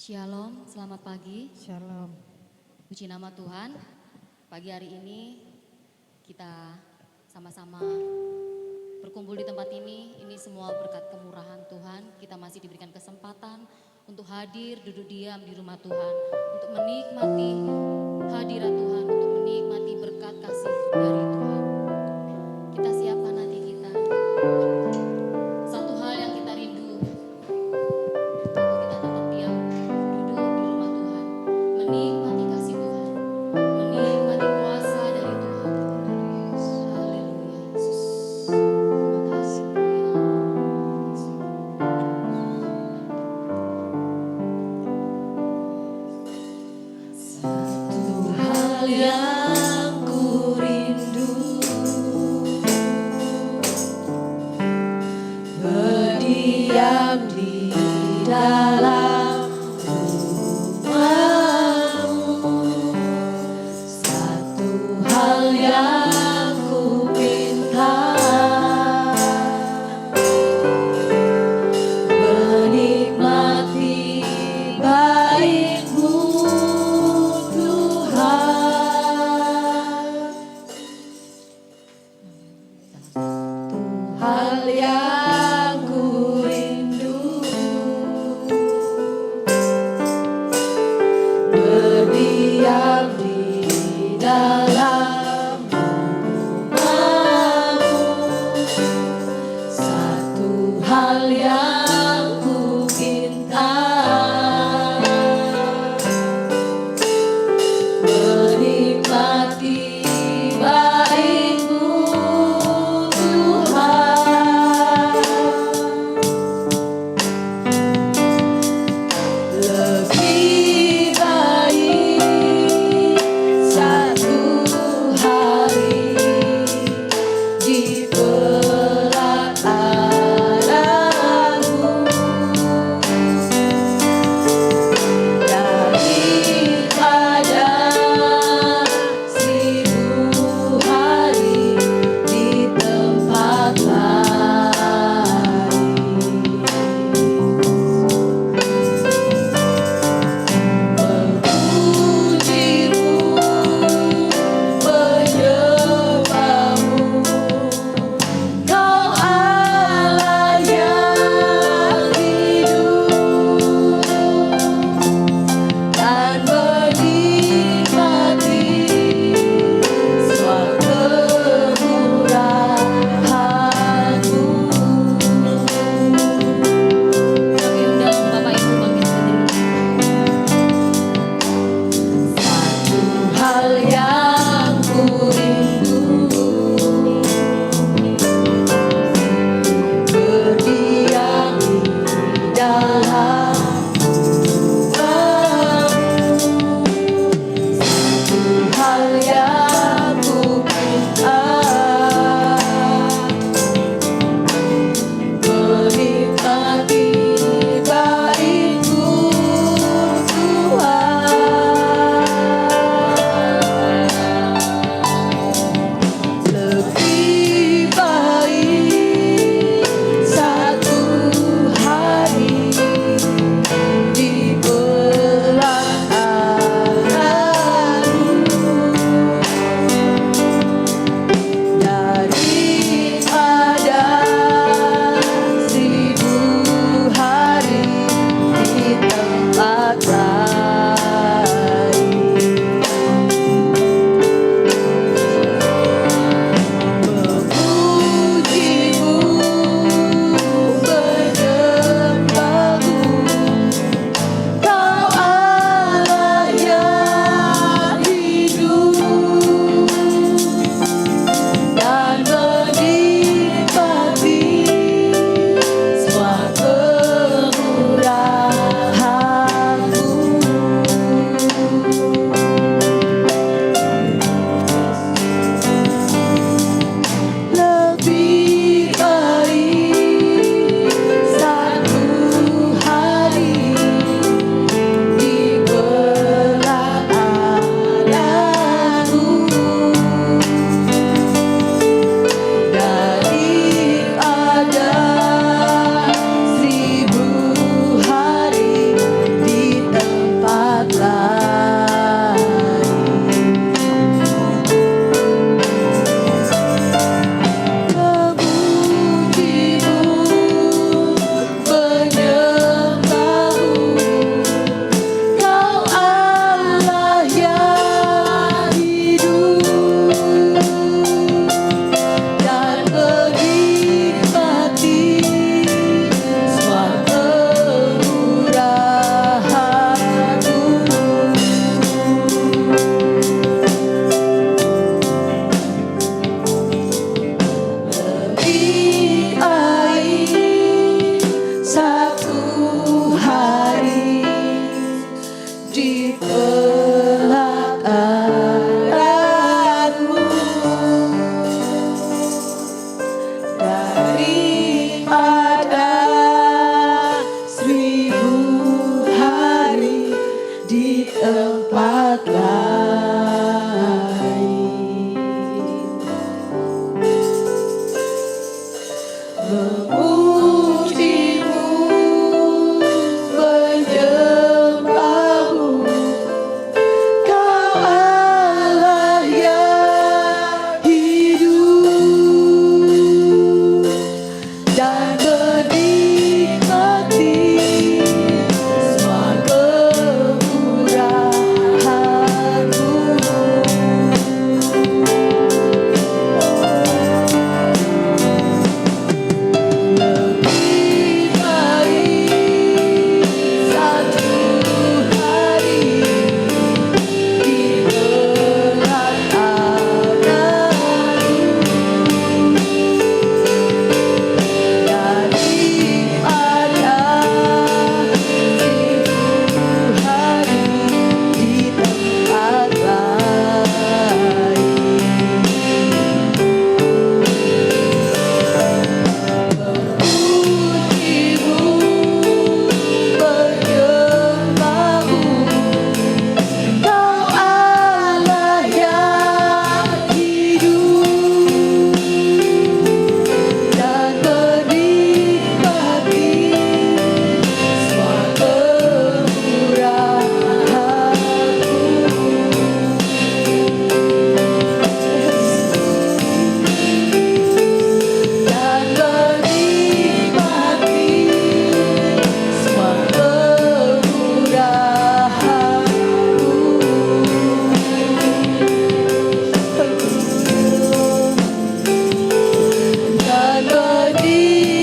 Shalom, selamat pagi. Shalom. Puji nama Tuhan. Pagi hari ini kita sama-sama berkumpul di tempat ini. Ini semua berkat kemurahan Tuhan. Kita masih diberikan kesempatan untuk hadir, duduk diam di rumah Tuhan, untuk menikmati hadirat Tuhan, untuk menikmati berkat kasih dari Tuhan. Kita siapkan hati kita. Satu hal yang kita rindu, untuk kita dapat diam, duduk di rumah Tuhan, menikmati kasih Tuhan, menikmati kuasa dari Tuhan. Haleluya Yesus. Terima kasih Satu hal yang ku rindu, berdiam di dalam rumah-Mu. Satu hal yang ku minta, menikmati baik-Mu Tuhan. Hal yang ku rindu, berdiam di dalam rumah-Mu. Satu hal yang ku minta, menikmati baik-Mu Tuhan. memujimu, menyembahmu. Kau Allah yang hidup dan menikmati semua kemurahan-Mu. Lebih baik satu hari diberat anakku daripada 1000 hari di tempat lain. Memujimu, menyembahmu. Kau Allah yang hidup dan menikmati semua kemurahan-Mu. Dan menikmati semua kemurahan-Mu. Dan menikmati semua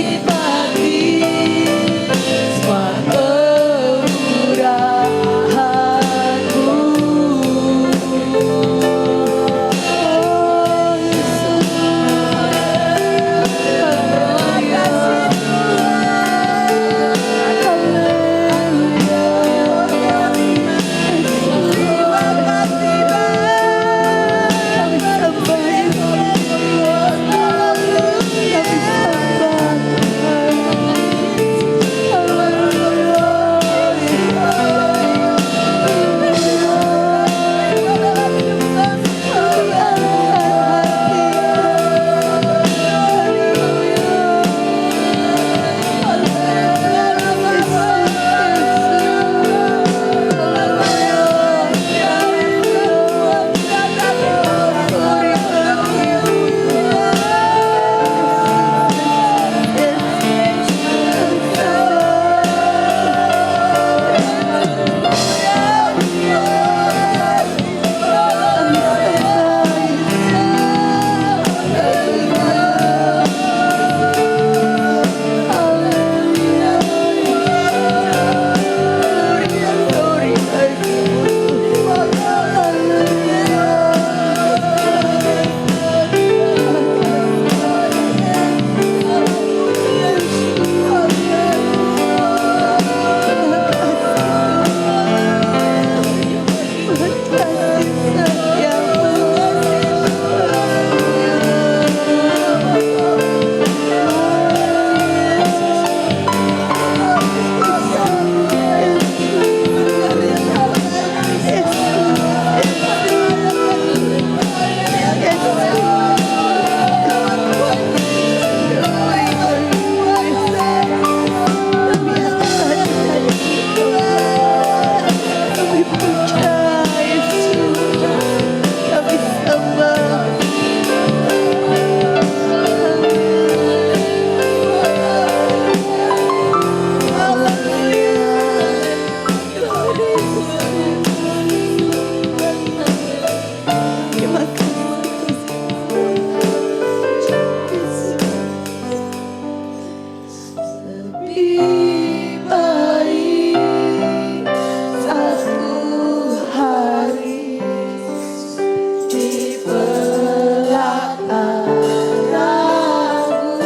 lebih baik satu hari diberat anakku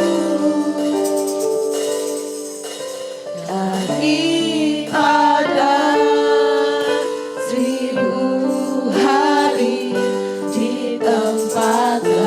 daripada 1000 hari di tempat lain.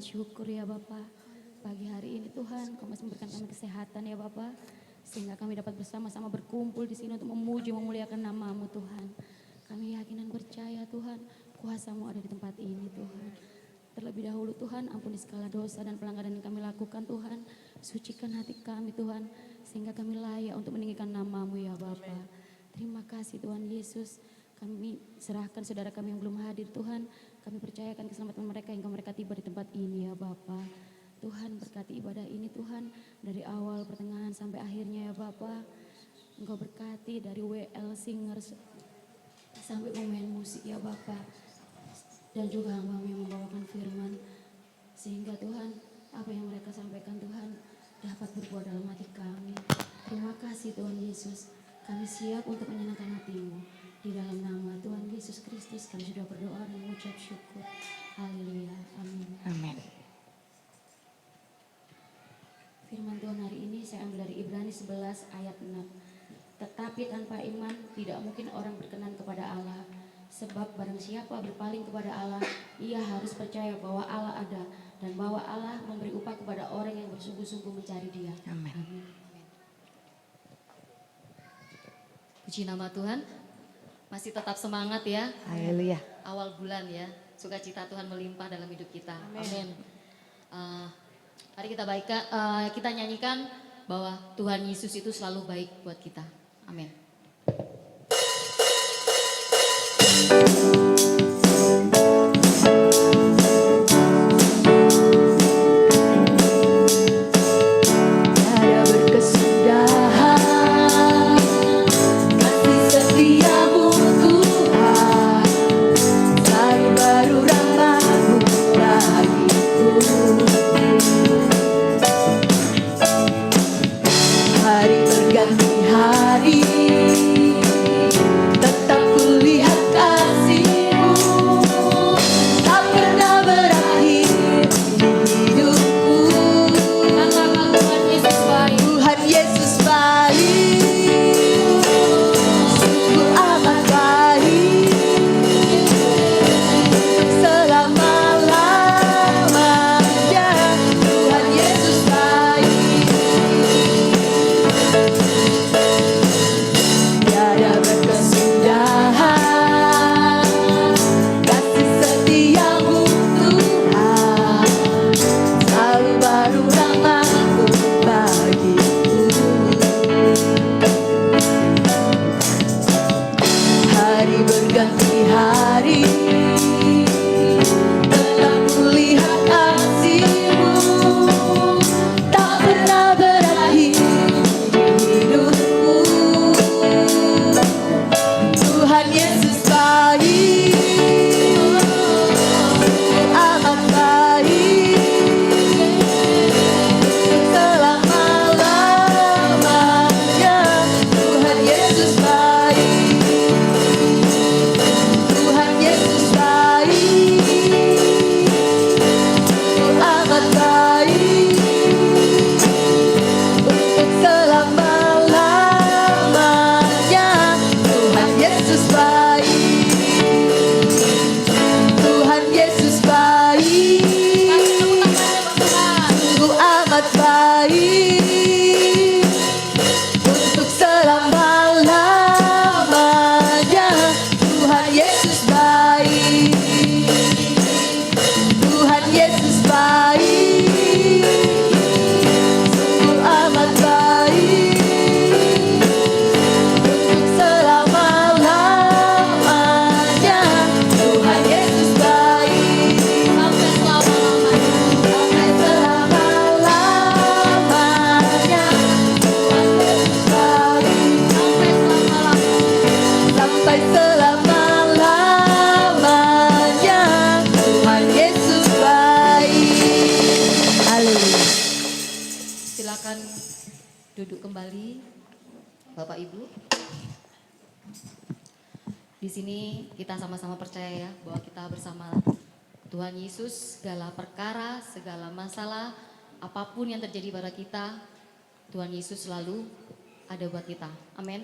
syukur ya Bapak. Pagi hari ini Tuhan, Kau masih memberikan kami kesehatan ya Bapak. Sehingga kami dapat bersama-sama berkumpul di sini untuk memuji, memuliakan nama-Mu Tuhan. Kami yakin dan percaya Tuhan, kuasa-Mu ada di tempat ini Tuhan. Terlebih dahulu Tuhan, ampuni segala dosa dan pelanggaran yang kami lakukan Tuhan. Sucikan hati kami Tuhan, sehingga kami layak untuk meninggikan nama-Mu ya Bapa. Terima kasih Tuhan Yesus. Kami serahkan saudara kami yang belum hadir Tuhan. Kami percayakan keselamatan mereka hingga mereka tiba di tempat ini ya Bapa. Tuhan berkati ibadah ini Tuhan, dari awal pertengahan sampai akhirnya ya Bapa. Engkau berkati dari WL Singers sampai pemain musik ya Bapa. Dan juga hamba yang membawakan firman. Sehingga Tuhan, apa yang mereka sampaikan Tuhan dapat berbuah dalam hati kami. Terima kasih Tuhan Yesus. Kami siap untuk menyenangkan hati-Mu. Di dalam nama Tuhan Yesus Kristus kami sudah berdoa dan mengucap syukur. Haleluya. Amin. Amin. Firman Tuhan hari ini saya ambil dari Ibrani 11 ayat 6. Tetapi tanpa iman tidak mungkin orang berkenan kepada Allah. Sebab barang siapa berpaling kepada Allah, ia harus percaya bahwa Allah ada dan bahwa Allah memberi upah kepada orang yang bersungguh-sungguh mencari Dia. Amin. Amin. Puji nama Tuhan. Masih tetap semangat ya. Haleluya. Awal bulan ya. Sukacita Tuhan melimpah dalam hidup kita. Amin. Mari kita nyanyikan bahwa Tuhan Yesus itu selalu baik buat kita. Amin. Tiada berkesudahan kasih setiamu Tuhan, selalu baru rahmat-Mu bagiku. Hari berganti hari, tetap kulihat kasih-Mu, tak pernah berakhir di hidupku. Tuhan Yesus baik, sungguh amat baik, selama-lamanya. Tuhan Yesus baik, tiada berkesudahan kasih setiamu Tuhan, selalu baru rahmat-Mu bagiku. Hari berganti hari, tetap kulihat kasih-Mu, tak pernah berakhir di hidupku. Tuhan Yesus baik, amat baik, selama-lamanya. Tuhan Yesus baik, Tuhan Yesus baik, amat baik, untuk selama-lamanya. Tuhan Yesus baik, Tuhan Yesus baik, sungguh amat baik, untuk selama-lamanya. Tuhan Yesus baik, Tuhan Yesus baik, sungguh amat baik, untuk selama-lamanya. Tuhan Yesus baik, sampai selama-lamanya. Tuhan Yesus baik, sampai selama-lamanya. Tuhan Yesus baik. Haleluya. Silakan duduk kembali, Bapak Ibu. Di sini kita sama-sama percaya ya bahwa kita bersama Tuhan Yesus, segala perkara, segala masalah, apapun yang terjadi pada kita, Tuhan Yesus selalu ada buat kita. Amin.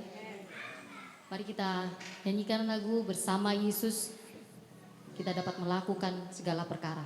Mari kita nyanyikan lagu bersama Yesus, kita dapat melakukan segala perkara.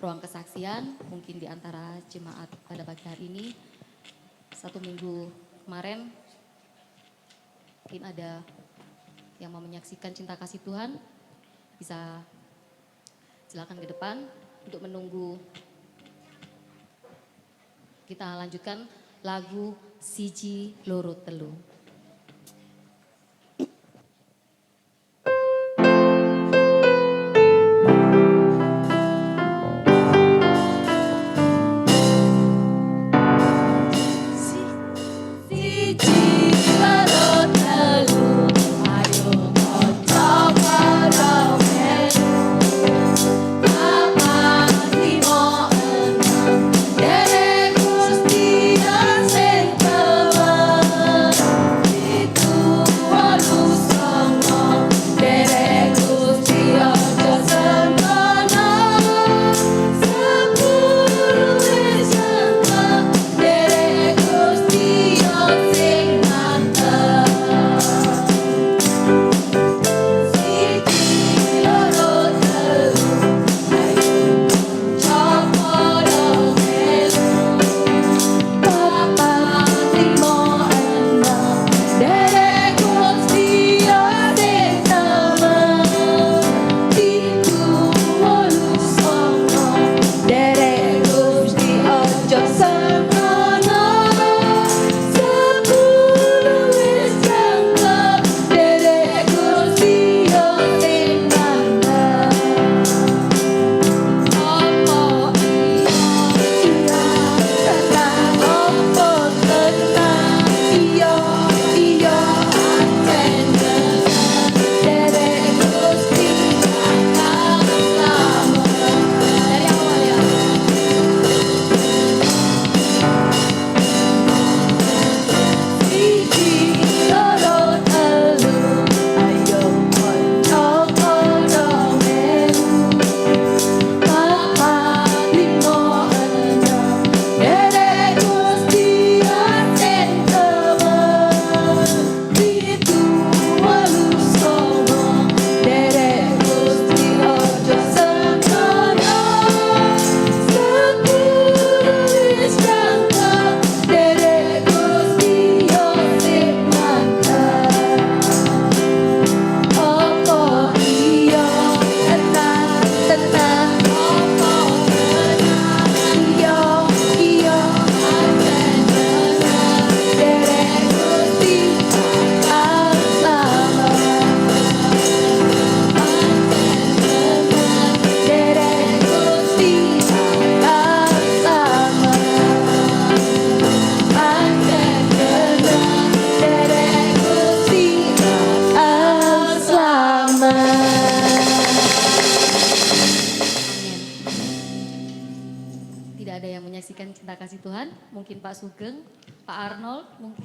ruang kesaksian, mungkin di antara jemaat pada pagi hari ini, 1 minggu kemarin, mungkin ada yang mau menyaksikan cinta kasih Tuhan, bisa silakan ke depan untuk menunggu kita lanjutkan lagu Siji Loro Telu. Cinta kasih Tuhan, mungkin Pak Sugeng, Pak Arnold, mungkin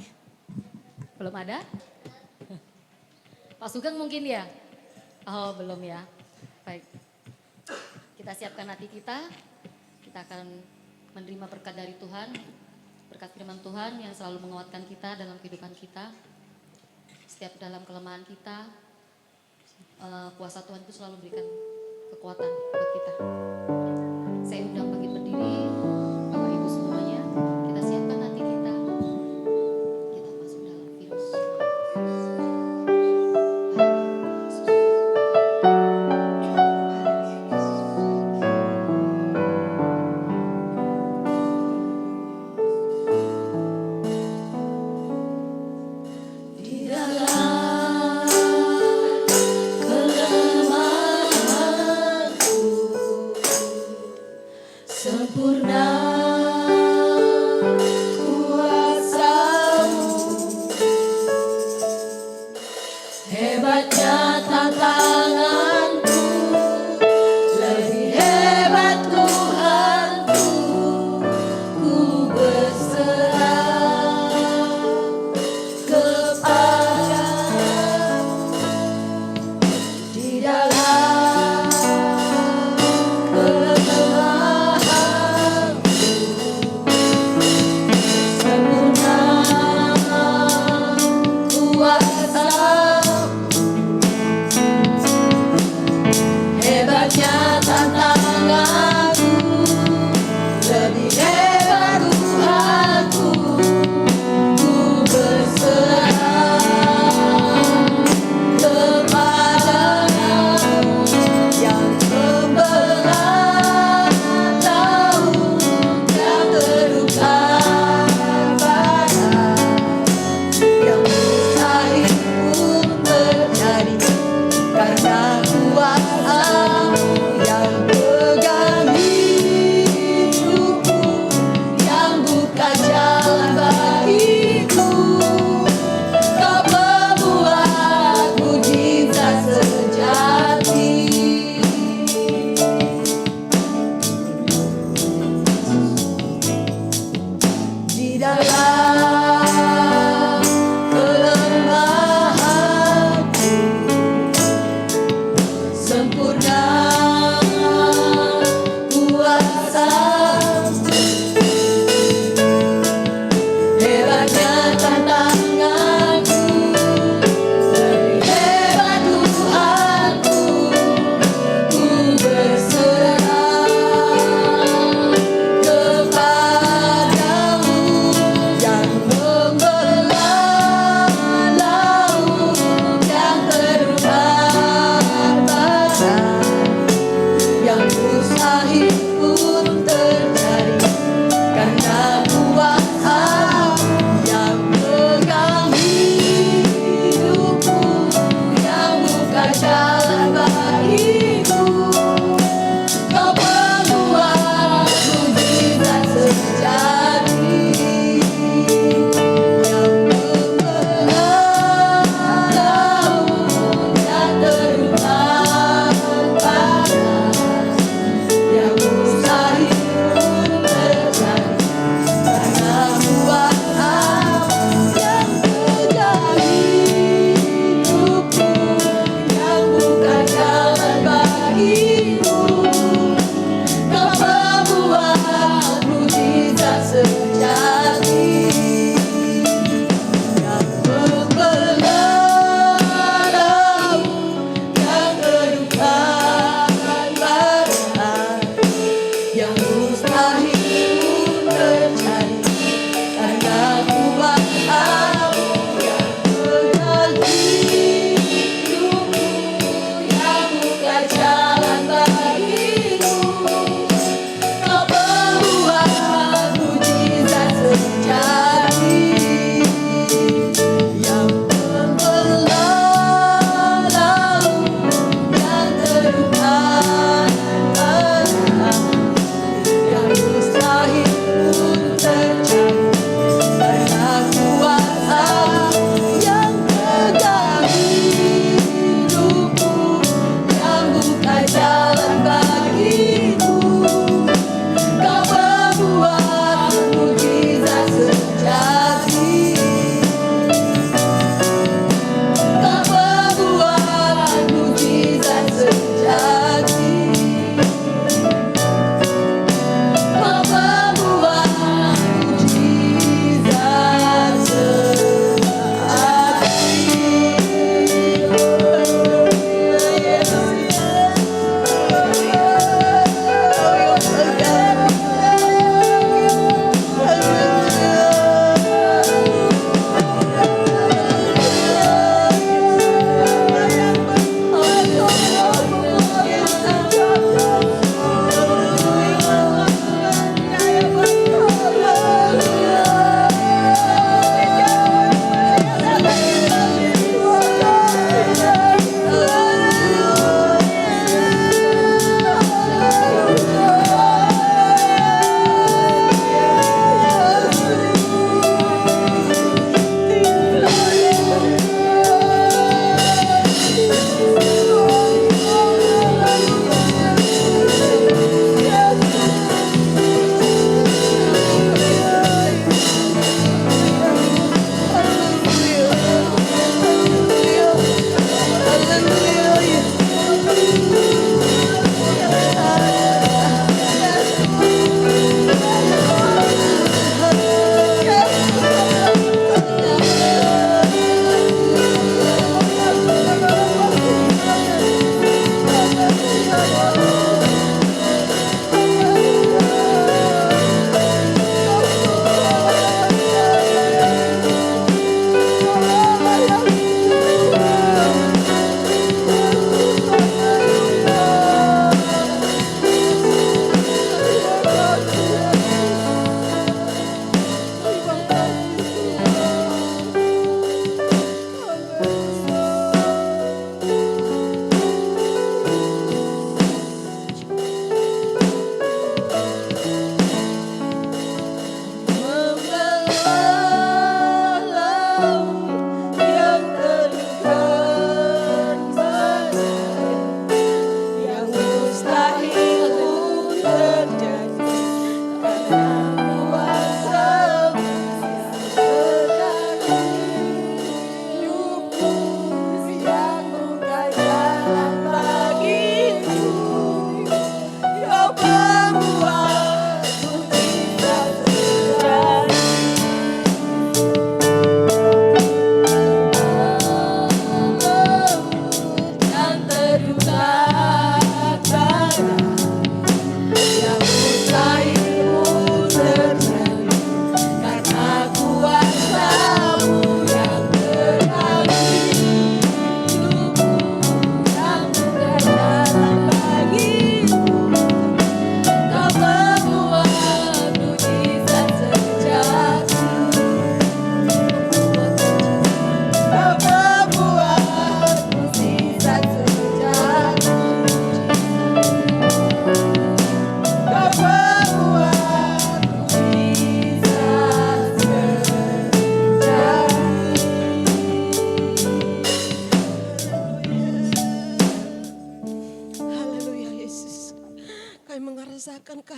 belum ada. Pak Sugeng mungkin ya? Oh belum ya, baik. Kita siapkan hati kita akan menerima berkat dari Tuhan, berkat firman Tuhan yang selalu menguatkan kita dalam kehidupan kita. Setiap dalam kelemahan kita, kuasa Tuhan itu selalu memberikan kekuatan buat kita. Saya undang bagi berdiri. Bapak Ibu semuanya, kita siapkan hati kita. Kita masuk dalam virus. Di dalam kelemahanku sempurna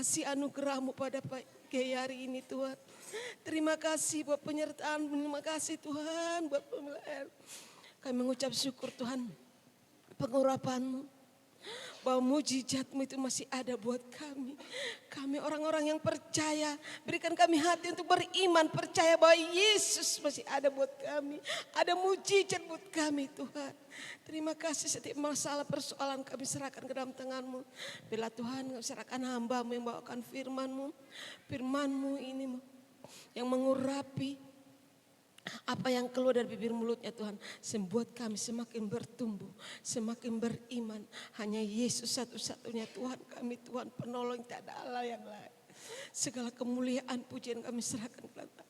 kasih anugerah-Mu pada pagi hari ini Tuhan. Terima kasih buat penyertaan, terima kasih Tuhan buat pemeliharaan. Kami mengucap syukur Tuhan, pengurapan-Mu, bahwa mujizat-Mu itu masih ada buat kami. Kami orang-orang yang percaya, berikan kami hati untuk beriman, percaya bahwa Yesus masih ada buat kami. Ada mujizat buat kami Tuhan. Terima kasih, setiap masalah persoalan kami serahkan ke dalam tangan-Mu. Bila Tuhan kami serahkan hamba-Mu yang bawakan firman-Mu. Firman-Mu ini yang mengurapi apa yang keluar dari bibir mulutnya Tuhan, membuat kami semakin bertumbuh, semakin beriman. Hanya Yesus satu-satunya Tuhan kami, Tuhan penolong, tak ada Allah yang lain. Segala kemuliaan pujian kami serahkan kepada.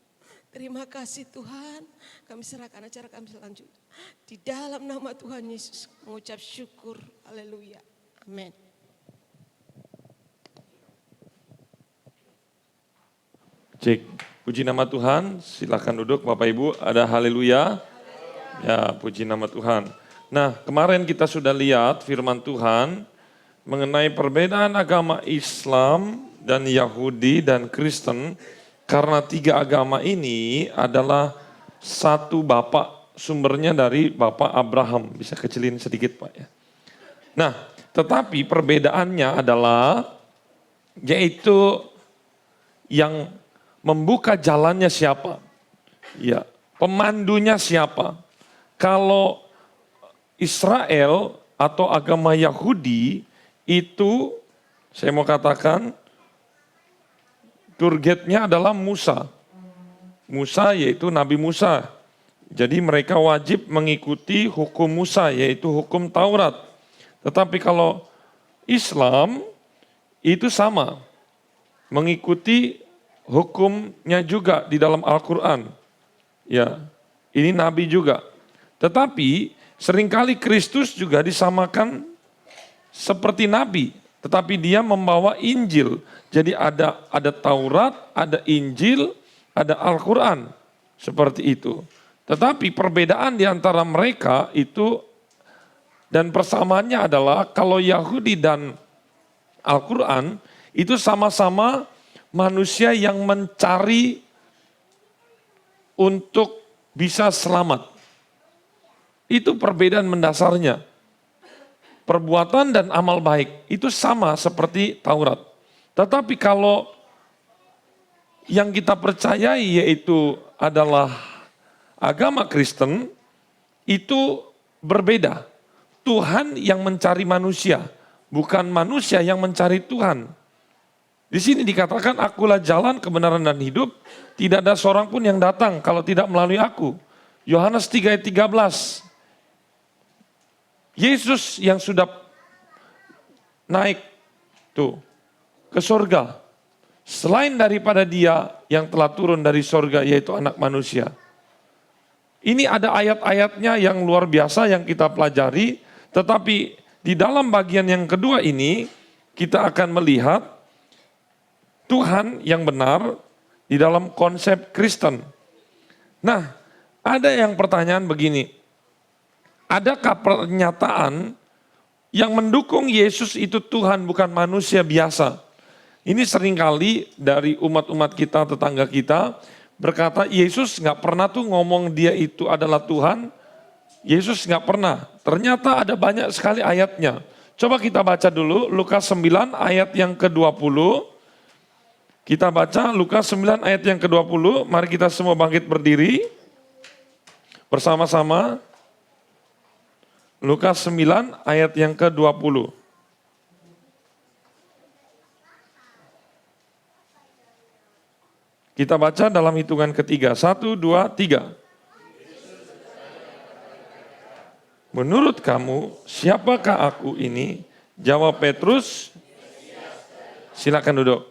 Terima kasih Tuhan, kami serahkan acara kami selanjutnya. Di dalam nama Tuhan Yesus mengucap syukur, haleluya, amin. Cek, puji nama Tuhan, silakan duduk Bapak Ibu, ada haleluya. Ya, puji nama Tuhan. Nah, kemarin kita sudah lihat firman Tuhan mengenai perbedaan agama Islam dan Yahudi dan Kristen, karena tiga agama ini adalah satu Bapak, sumbernya dari Bapak Abraham. Bisa kecilin sedikit Pak ya. Nah, tetapi perbedaannya adalah yaitu yang membuka jalannya siapa? Ya, pemandunya siapa? Kalau Israel atau agama Yahudi itu saya mau katakan targetnya adalah Musa. Musa yaitu Nabi Musa. Jadi mereka wajib mengikuti hukum Musa yaitu hukum Taurat. Tetapi kalau Islam itu sama, mengikuti hukumnya juga di dalam Al-Quran. Ya, ini Nabi juga. Tetapi seringkali Kristus juga disamakan seperti Nabi. Tetapi dia membawa Injil. Jadi ada Taurat, ada Injil, ada Al-Quran. Seperti itu. Tetapi perbedaan di antara mereka itu dan persamaannya adalah kalau Yahudi dan Al-Quran itu sama-sama manusia yang mencari untuk bisa selamat. Itu perbedaan mendasarnya. Perbuatan dan amal baik itu sama seperti Taurat. Tetapi kalau yang kita percayai yaitu adalah agama Kristen, itu berbeda. Tuhan yang mencari manusia, bukan manusia yang mencari Tuhan. Di sini dikatakan, akulah jalan, kebenaran dan hidup, tidak ada seorang pun yang datang kalau tidak melalui aku. Yohanes 3 ayat 13. Yesus yang sudah naik tuh ke surga. Selain daripada dia yang telah turun dari surga yaitu anak manusia. Ini ada ayat-ayatnya yang luar biasa yang kita pelajari. Tetapi di dalam bagian yang kedua ini kita akan melihat Tuhan yang benar di dalam konsep Kristen. Nah, ada yang pertanyaan begini. Adakah pernyataan yang mendukung Yesus itu Tuhan bukan manusia biasa? Ini seringkali dari umat-umat kita, tetangga kita berkata Yesus nggak pernah tuh ngomong dia itu adalah Tuhan. Yesus nggak pernah. Ternyata ada banyak sekali ayatnya. Coba kita baca dulu Lukas 9 ayat yang ke-20. Kita baca Lukas 9 ayat yang ke-20, mari kita semua bangkit berdiri bersama-sama. Lukas 9 ayat yang ke-20. Kita baca dalam hitungan ketiga, 1, 2, 3. Menurut kamu, siapakah aku ini? Jawab Petrus, silakan duduk.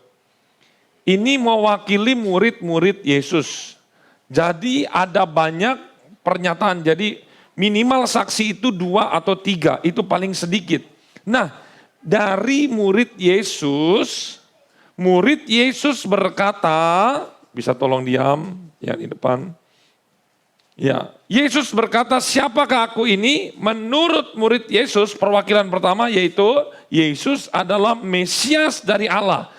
Ini mewakili murid-murid Yesus. Jadi ada banyak pernyataan. Jadi minimal saksi itu 2 atau 3. Itu paling sedikit. Nah, dari murid Yesus berkata, bisa tolong diam ya di depan. Ya, Yesus berkata, siapakah aku ini? Menurut murid Yesus, perwakilan pertama yaitu Yesus adalah Mesias dari Allah.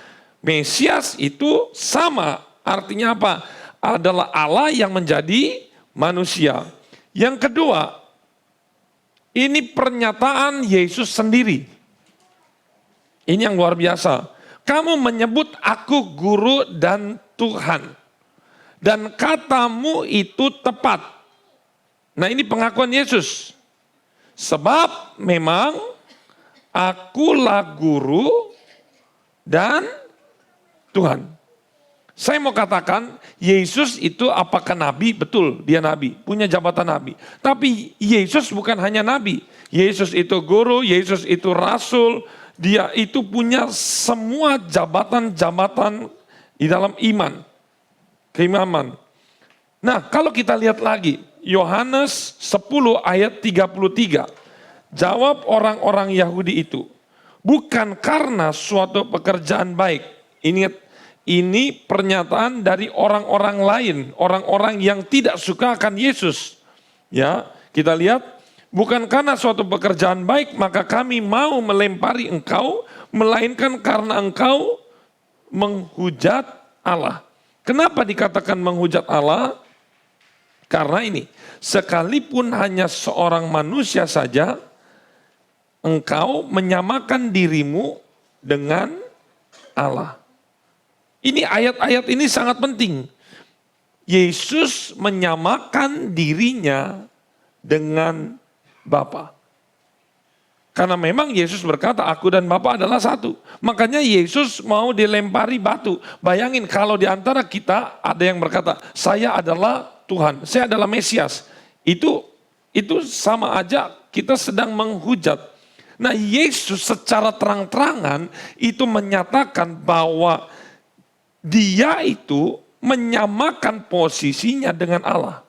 Mesias itu sama, artinya apa? Adalah Allah yang menjadi manusia. Yang kedua, ini pernyataan Yesus sendiri. Ini yang luar biasa. Kamu menyebut aku guru dan Tuhan. Dan katamu itu tepat. Nah, ini pengakuan Yesus. Sebab memang akulah guru dan Tuhan. Saya mau katakan, Yesus itu apakah nabi? Betul, dia nabi, punya jabatan nabi. Tapi Yesus bukan hanya nabi. Yesus itu guru, Yesus itu rasul, dia itu punya semua jabatan-jabatan di dalam iman, keimaman. Nah, kalau kita lihat lagi, Yohanes 10 ayat 33. Jawab orang-orang Yahudi itu, bukan karena suatu pekerjaan baik. Ini pernyataan dari orang-orang lain, orang-orang yang tidak suka akan Yesus. Ya, kita lihat, bukan karena suatu pekerjaan baik maka kami mau melempari engkau, melainkan karena engkau menghujat Allah. Kenapa dikatakan menghujat Allah? Karena ini, sekalipun hanya seorang manusia saja, engkau menyamakan dirimu dengan Allah. Ini ayat-ayat ini sangat penting. Yesus menyamakan dirinya dengan Bapa. Karena memang Yesus berkata, aku dan Bapa adalah satu. Makanya Yesus mau dilempari batu. Bayangin kalau di antara kita ada yang berkata, saya adalah Tuhan, saya adalah Mesias. Itu sama aja kita sedang menghujat. Nah, Yesus secara terang-terangan itu menyatakan bahwa dia itu menyamakan posisinya dengan Allah.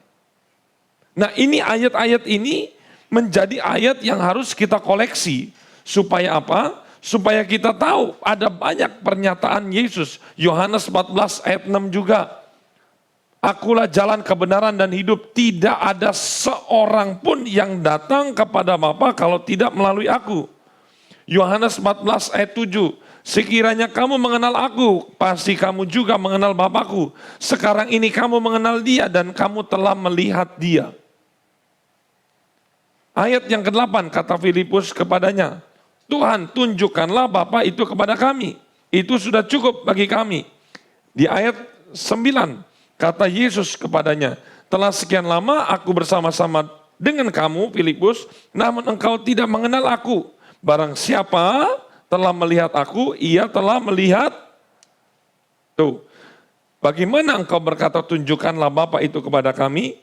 Nah, ini ayat-ayat ini menjadi ayat yang harus kita koleksi. Supaya apa? Supaya kita tahu ada banyak pernyataan Yesus. Yohanes 14 ayat 6 juga. Akulah jalan kebenaran dan hidup. Tidak ada seorang pun yang datang kepada Bapa kalau tidak melalui aku. Yohanes 14 ayat 7. Sekiranya kamu mengenal aku, pasti kamu juga mengenal Bapakku. Sekarang ini kamu mengenal dia dan kamu telah melihat dia. Ayat yang ke-8 kata Filipus kepadanya, Tuhan tunjukkanlah Bapa itu kepada kami. Itu sudah cukup bagi kami. Di ayat 9 kata Yesus kepadanya, telah sekian lama aku bersama-sama dengan kamu Filipus, namun engkau tidak mengenal aku. Barang siapa telah melihat aku, ia telah melihat. Tuh, bagaimana engkau berkata tunjukkanlah Bapa itu kepada kami?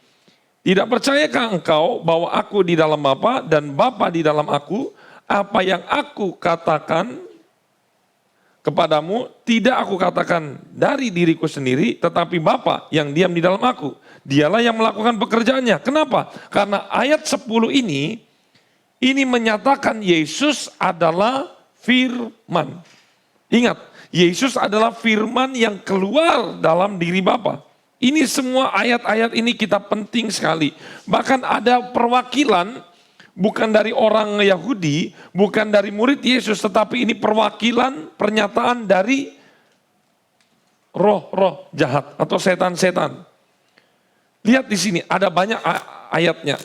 Tidak percayakah engkau bahwa aku di dalam Bapa dan Bapa di dalam aku? Apa yang aku katakan kepadamu, tidak aku katakan dari diriku sendiri, tetapi Bapa yang diam di dalam aku. Dialah yang melakukan pekerjaannya. Kenapa? Karena ayat 10 ini menyatakan Yesus adalah firman. Ingat, Yesus adalah firman yang keluar dalam diri Bapa. Ini semua ayat-ayat ini kita penting sekali. Bahkan ada perwakilan bukan dari orang Yahudi, bukan dari murid Yesus, tetapi ini perwakilan pernyataan dari roh-roh jahat atau setan-setan. Lihat di sini ada banyak ayatnya.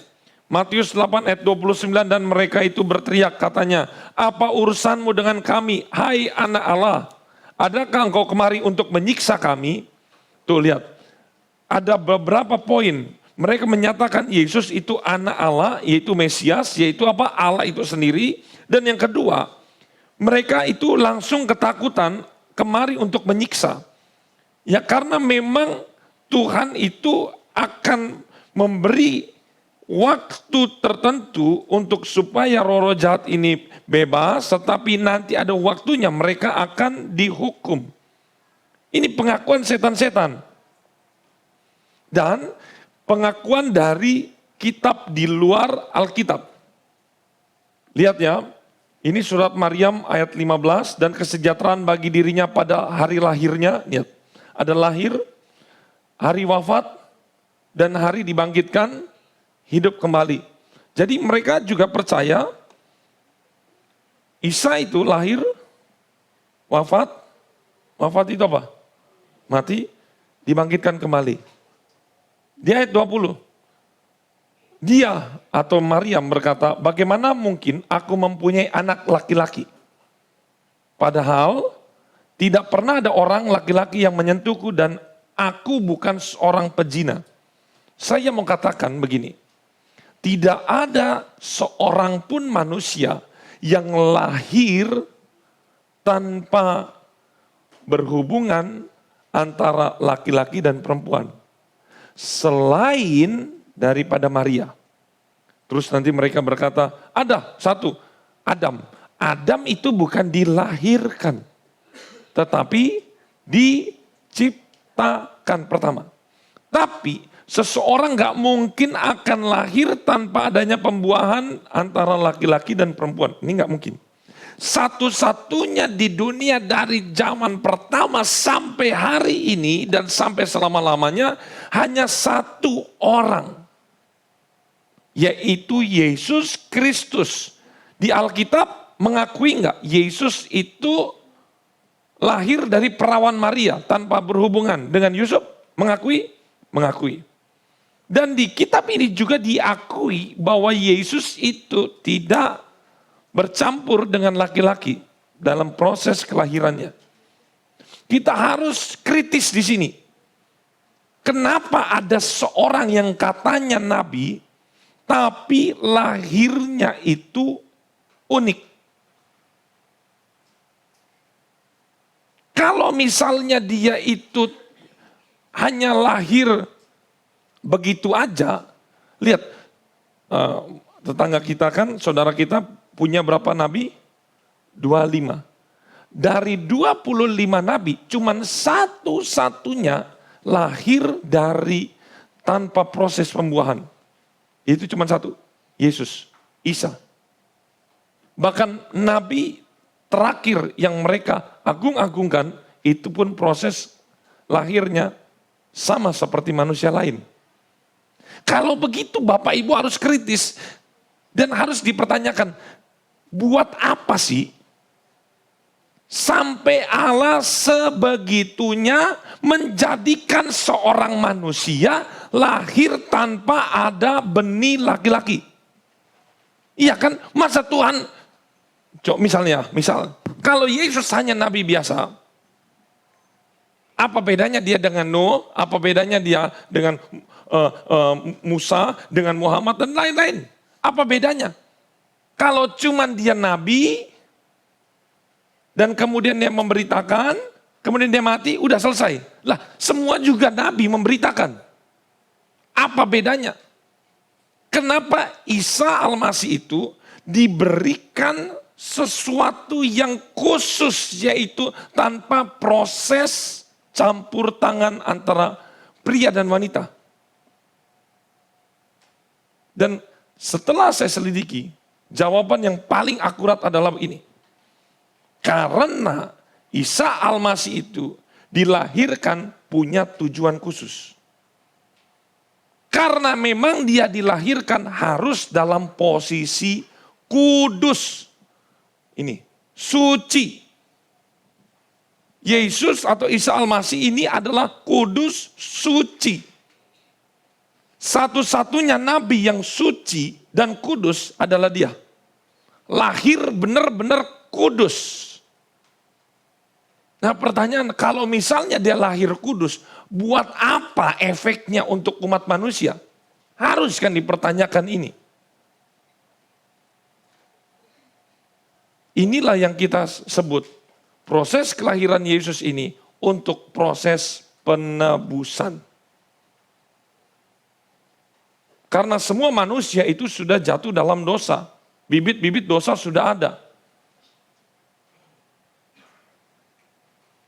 Matius 8 ayat 29, dan mereka itu berteriak katanya, apa urusanmu dengan kami, hai anak Allah? Adakah engkau kemari untuk menyiksa kami? Tuh lihat, ada beberapa poin. Mereka menyatakan Yesus itu anak Allah, yaitu Mesias, yaitu apa? Allah itu sendiri. Dan yang kedua, mereka itu langsung ketakutan kemari untuk menyiksa. Ya karena memang Tuhan itu akan memberi waktu tertentu untuk supaya roh-roh jahat ini bebas, tetapi nanti ada waktunya mereka akan dihukum. Ini pengakuan setan-setan. Dan pengakuan dari kitab di luar Alkitab. Lihat ya, ini surat Maryam ayat 15, dan kesejahteraan bagi dirinya pada hari lahirnya. Lihat, ada lahir, hari wafat, dan hari dibangkitkan, hidup kembali. Jadi mereka juga percaya Isa itu lahir, wafat, Wafat itu apa? Mati, dibangkitkan kembali. Di ayat 20. Dia atau Maryam berkata, bagaimana mungkin aku mempunyai anak laki-laki? Padahal tidak pernah ada orang laki-laki yang menyentuhku dan aku bukan seorang pezina. Saya mau katakan begini, tidak ada seorang pun manusia yang lahir tanpa berhubungan antara laki-laki dan perempuan. Selain daripada Maria. Terus nanti mereka berkata, ada satu, Adam. Adam itu bukan dilahirkan, tetapi diciptakan pertama. Tapi seseorang gak mungkin akan lahir tanpa adanya pembuahan antara laki-laki dan perempuan. Ini gak mungkin. Satu-satunya di dunia dari zaman pertama sampai hari ini dan sampai selama-lamanya hanya satu orang. Yaitu Yesus Kristus. Di Alkitab mengakui enggak Yesus itu lahir dari perawan Maria tanpa berhubungan dengan Yusuf? Mengakui? Mengakui. Dan di kitab ini juga diakui bahwa Yesus itu tidak bercampur dengan laki-laki dalam proses kelahirannya. Kita harus kritis di sini. Kenapa ada seorang yang katanya nabi, tapi lahirnya itu unik? Kalau misalnya dia itu hanya lahir begitu aja, lihat tetangga kita kan, saudara kita punya berapa nabi? 25. Dari 25 nabi, cuman satu-satunya lahir dari tanpa proses pembuahan. Itu cuma satu, Yesus, Isa. Bahkan nabi terakhir yang mereka agung-agungkan, itu pun proses lahirnya sama seperti manusia lain. Kalau begitu Bapak Ibu harus kritis dan harus dipertanyakan, buat apa sih sampai Allah sebegitunya menjadikan seorang manusia lahir tanpa ada benih laki-laki? Iya kan, masa Tuhan, misal, kalau Yesus hanya nabi biasa, apa bedanya dia dengan Nuh, apa bedanya dia dengan Musa, dengan Muhammad dan lain-lain? Apa bedanya? Kalau cuman dia nabi, dan kemudian dia memberitakan, kemudian dia mati, udah selesai. Lah, semua juga nabi memberitakan. Apa bedanya? Kenapa Isa Al-Masih itu diberikan sesuatu yang khusus, yaitu tanpa proses campur tangan antara pria dan wanita? Dan setelah saya selidiki, jawaban yang paling akurat adalah ini. Karena Isa Al-Masih itu dilahirkan punya tujuan khusus. Karena memang dia dilahirkan harus dalam posisi kudus. Ini, suci. Yesus atau Isa Al-Masih ini adalah kudus, suci. Satu-satunya nabi yang suci dan kudus adalah dia. Lahir benar-benar kudus. Nah pertanyaan, kalau misalnya dia lahir kudus, buat apa efeknya untuk umat manusia? Harus kan dipertanyakan ini. Inilah yang kita sebut proses kelahiran Yesus ini untuk proses penebusan. Karena semua manusia itu sudah jatuh dalam dosa. Bibit-bibit dosa sudah ada.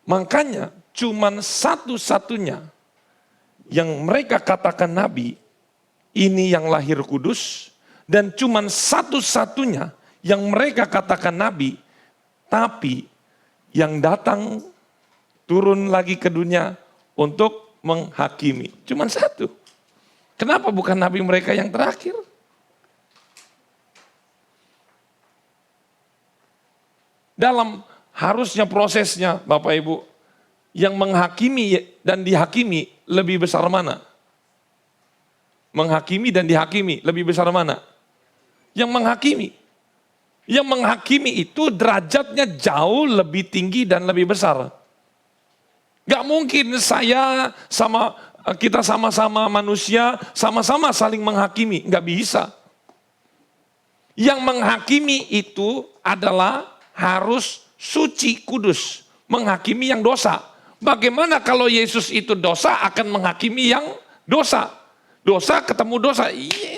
Makanya cuman satu-satunya yang mereka katakan nabi, ini yang lahir kudus. Dan cuman satu-satunya yang mereka katakan nabi, tapi yang datang turun lagi ke dunia untuk menghakimi. Cuman satu. Kenapa bukan nabi mereka yang terakhir? Dalam harusnya prosesnya Bapak Ibu, Yang menghakimi dan dihakimi lebih besar mana? Menghakimi dan dihakimi lebih besar mana? Yang menghakimi. Yang menghakimi itu derajatnya jauh lebih tinggi dan lebih besar. Gak mungkin kita sama-sama manusia, sama-sama saling menghakimi. Gak bisa. Yang menghakimi itu adalah harus suci, kudus. Menghakimi yang dosa. Bagaimana kalau Yesus itu dosa akan menghakimi yang dosa? Dosa ketemu dosa,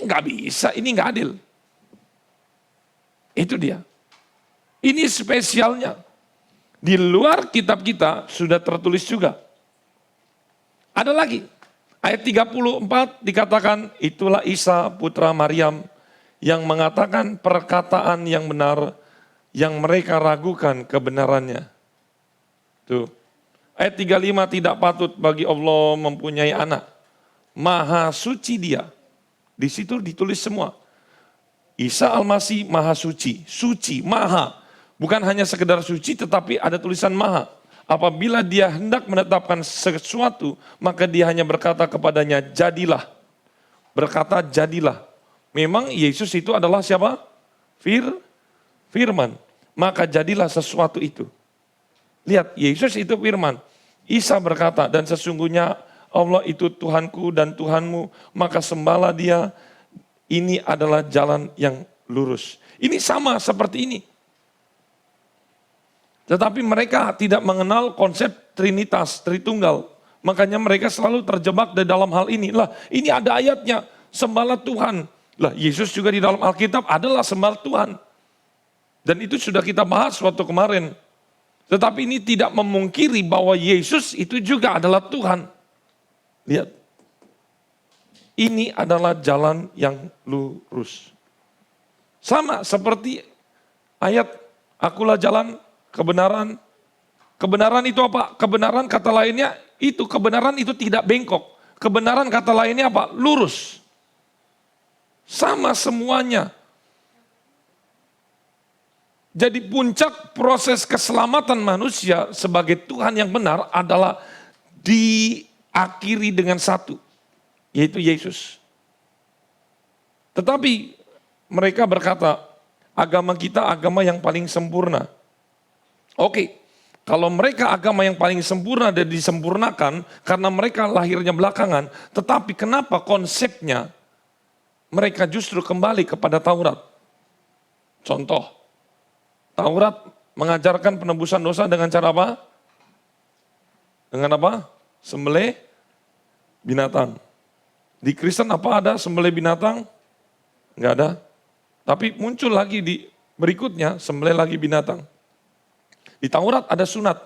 gak bisa, ini gak adil. Itu dia. Ini spesialnya. Di luar kitab kita sudah tertulis juga. Ada lagi. Ayat 34 dikatakan, itulah Isa putra Maryam yang mengatakan perkataan yang benar yang mereka ragukan kebenarannya. Tuh. Ayat 35 tidak patut bagi Allah mempunyai anak. Maha suci dia. Di situ ditulis semua. Isa Al-Masih maha suci. Suci, maha. Bukan hanya sekedar suci tetapi ada tulisan maha. Apabila dia hendak menetapkan sesuatu, maka dia hanya berkata kepadanya, jadilah. Berkata, jadilah. Memang Yesus itu adalah siapa? Firman. Maka jadilah sesuatu itu. Lihat, Yesus itu firman. Isa berkata, dan sesungguhnya Allah itu Tuhanku dan Tuhanmu, maka sembahlah dia. Ini adalah jalan yang lurus. Ini sama seperti ini. Tetapi mereka tidak mengenal konsep Trinitas, Tritunggal. Makanya mereka selalu terjebak di dalam hal ini. Lah, ini ada ayatnya, sembahlah Tuhan. Lah, Yesus juga di dalam Alkitab adalah sembah Tuhan. Dan itu sudah kita bahas waktu kemarin. Tetapi ini tidak memungkiri bahwa Yesus itu juga adalah Tuhan. Lihat. Ini adalah jalan yang lurus. Sama seperti ayat, akulah jalan, kebenaran. Kebenaran itu apa? Kebenaran kata lainnya, kebenaran itu tidak bengkok. Kebenaran kata lainnya apa? Lurus. Sama semuanya. Jadi puncak proses keselamatan manusia sebagai Tuhan yang benar adalah diakhiri dengan satu, yaitu Yesus. Tetapi mereka berkata, agama kita agama yang paling sempurna. Oke, kalau mereka agama yang paling sempurna dan disempurnakan karena mereka lahirnya belakangan, tetapi kenapa konsepnya mereka justru kembali kepada Taurat? Contoh, Taurat mengajarkan penebusan dosa dengan cara apa? Dengan apa? Sembelih binatang. Di Kristen apa ada sembelih binatang? Enggak ada. Tapi muncul lagi di berikutnya sembelih lagi binatang. Di Taurat ada sunat.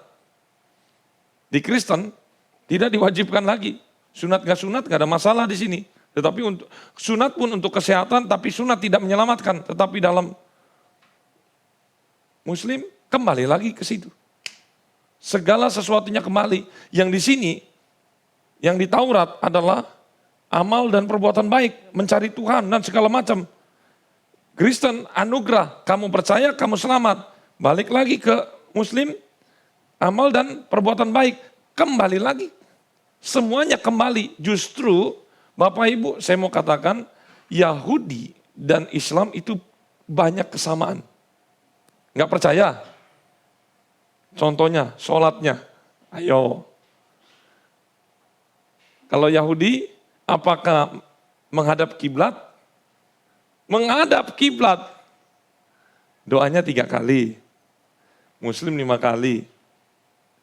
Di Kristen tidak diwajibkan lagi. Sunat gak ada masalah di sini. Tetapi untuk sunat pun untuk kesehatan, tapi sunat tidak menyelamatkan. Tetapi dalam Muslim kembali lagi ke situ. Segala sesuatunya kembali. Yang di sini, yang di Taurat adalah amal dan perbuatan baik, mencari Tuhan dan segala macam. Kristen anugerah, kamu percaya, kamu selamat. Balik lagi ke Muslim, amal dan perbuatan baik, kembali lagi. Semuanya kembali. Justru Bapak Ibu saya mau katakan, Yahudi dan Islam itu banyak kesamaan. Enggak percaya? Contohnya, sholatnya. Ayo. Kalau Yahudi, apakah menghadap kiblat? Menghadap kiblat. Doanya 3 kali. Muslim 5 kali.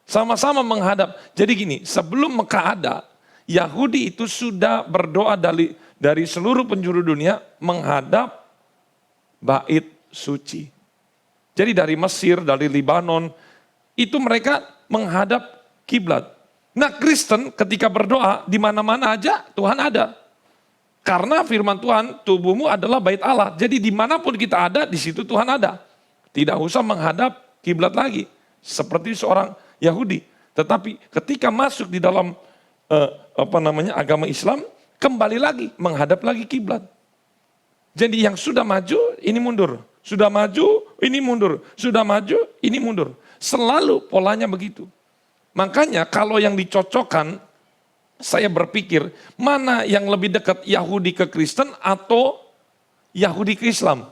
Sama-sama menghadap. Jadi gini, sebelum Mekah ada, Yahudi itu sudah berdoa dari seluruh penjuru dunia menghadap bait suci. Jadi dari Mesir, dari Libanon, itu mereka menghadap kiblat. Nah Kristen ketika berdoa di mana-mana aja Tuhan ada. Karena firman Tuhan, tubuhmu adalah bait Allah. Jadi dimanapun kita ada, di situ Tuhan ada. Tidak usah menghadap kiblat lagi. Seperti seorang Yahudi. Tetapi ketika masuk di dalam agama Islam, kembali lagi menghadap lagi kiblat. Jadi yang sudah maju, ini mundur. Sudah maju, ini mundur. Sudah maju, ini mundur. Selalu polanya begitu. Makanya kalau yang dicocokkan, saya berpikir mana yang lebih dekat, Yahudi ke Kristen atau Yahudi ke Islam?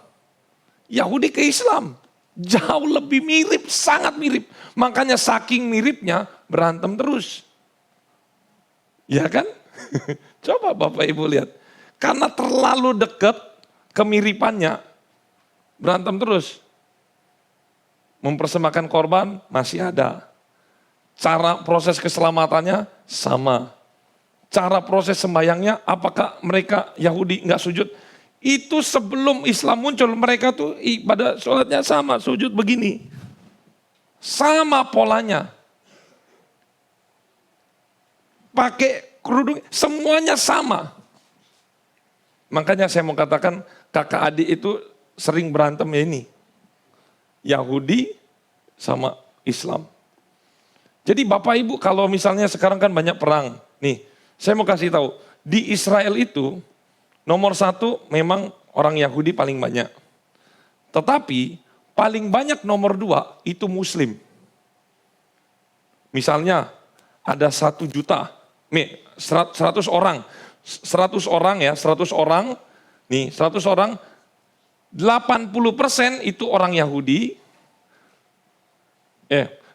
Yahudi ke Islam. Jauh lebih mirip, sangat mirip. Makanya saking miripnya berantem terus. Ya kan? Coba Bapak Ibu lihat. Karena terlalu dekat kemiripannya, berantem terus. Mempersembahkan korban masih ada. Cara proses keselamatannya sama. Cara proses sembayangnya, apakah mereka Yahudi nggak sujud? Itu sebelum Islam muncul, mereka tuh ibadah sholatnya sama, sujud begini. Sama polanya. Pakai kerudung, semuanya sama. Makanya saya mau katakan kakak adik itu sering berantem ya ini. Yahudi sama Islam. Jadi Bapak Ibu kalau misalnya sekarang kan banyak perang. Nih, saya mau kasih tahu. Di Israel itu nomor 1 memang orang Yahudi paling banyak. Tetapi paling banyak nomor 2 itu Muslim. Misalnya ada 1 juta, 100 orang. 100 orang ya, 100 orang. Nih 100 orang, 80% itu orang Yahudi.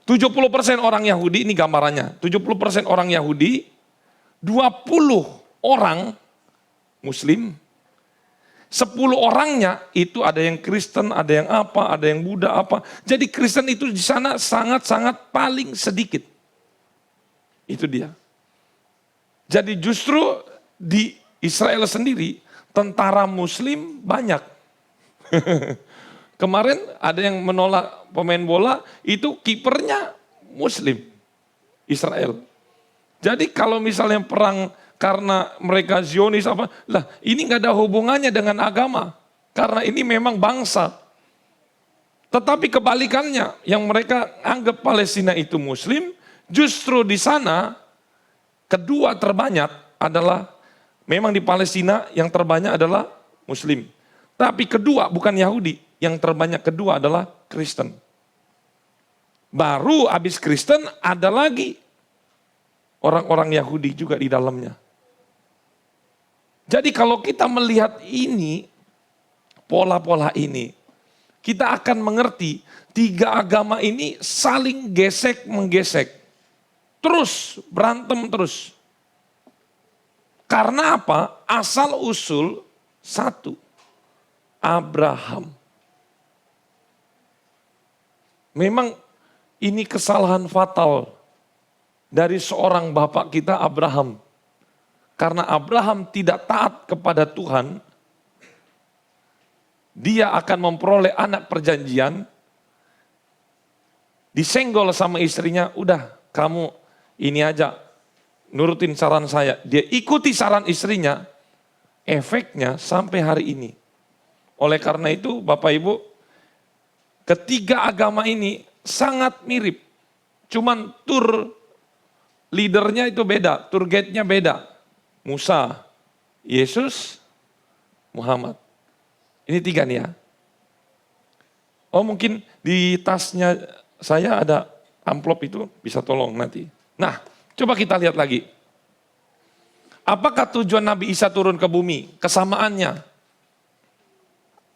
70% orang Yahudi, ini gambarannya. 70% orang Yahudi, 20 orang Muslim, 10 orangnya itu ada yang Kristen, ada yang apa, ada yang Buddha apa. Jadi Kristen itu di sana sangat-sangat paling sedikit. Itu dia. Jadi justru di Israel sendiri tentara Muslim banyak. Kemarin ada yang menolak pemain bola, itu kipernya Muslim Israel. Jadi kalau misalnya perang karena mereka Zionis apa, lah ini nggak ada hubungannya dengan agama. Karena ini memang bangsa. Tetapi kebalikannya, yang mereka anggap Palestina itu Muslim, justru di sana kedua terbanyak adalah, memang di Palestina yang terbanyak adalah Muslim. Tapi kedua bukan Yahudi, yang terbanyak kedua adalah Kristen. Baru habis Kristen ada lagi orang-orang Yahudi juga di dalamnya. Jadi kalau kita melihat ini, pola-pola ini, kita akan mengerti 3 agama ini saling gesek-menggesek. Terus, berantem terus. Karena apa? Asal usul 1, Abraham. Memang ini kesalahan fatal dari seorang bapak kita Abraham. Karena Abraham tidak taat kepada Tuhan, dia akan memperoleh anak perjanjian, disenggol sama istrinya, udah kamu ini aja, nurutin saran saya. Dia ikuti saran istrinya, efeknya sampai hari ini. Oleh karena itu Bapak Ibu, ketiga agama ini sangat mirip. Cuman tur leadernya itu beda, tour guide-nya beda. Musa, Yesus, Muhammad. Ini 3 nih ya. Oh mungkin di tasnya saya ada amplop itu, bisa tolong nanti. Nah, coba kita lihat lagi. Apakah tujuan Nabi Isa turun ke bumi? Kesamaannya.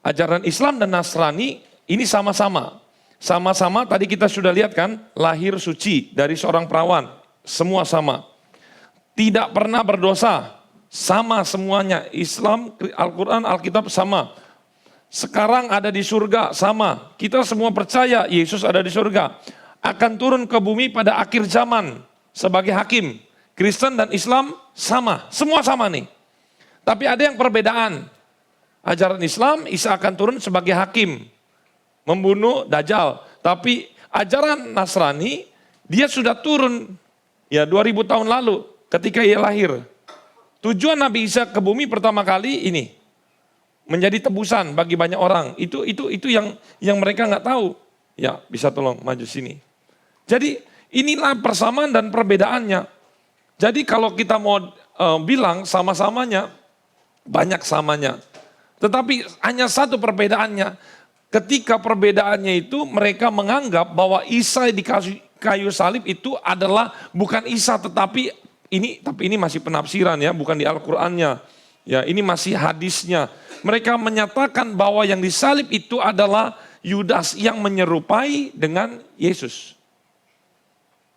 Ajaran Islam dan Nasrani ini sama-sama. Sama-sama tadi kita sudah lihat kan, lahir suci dari seorang perawan. Semua sama. Tidak pernah berdosa, sama semuanya. Islam, Al-Quran, Alkitab sama. Sekarang ada di surga, sama. Kita semua percaya Yesus ada di surga. Akan turun ke bumi pada akhir zaman sebagai hakim. Kristen dan Islam sama, semua sama nih. Tapi ada yang perbedaan. Ajaran Islam, Isa akan turun sebagai hakim. Membunuh Dajjal. Tapi ajaran Nasrani, dia sudah turun ya 2000 tahun lalu. Ketika ia lahir, tujuan Nabi Isa ke bumi pertama kali ini menjadi tebusan bagi banyak orang. Itu yang mereka nggak tahu. Ya bisa tolong maju sini. Jadi inilah persamaan dan perbedaannya. Jadi kalau kita mau bilang sama-samanya, banyak samanya. Tetapi hanya satu perbedaannya. Ketika perbedaannya itu mereka menganggap bahwa Isa kayu salib itu adalah bukan Isa, tapi ini masih penafsiran ya, bukan di Al-Qur'annya. Ya, ini masih hadisnya. Mereka menyatakan bahwa yang disalib itu adalah Yudas yang menyerupai dengan Yesus.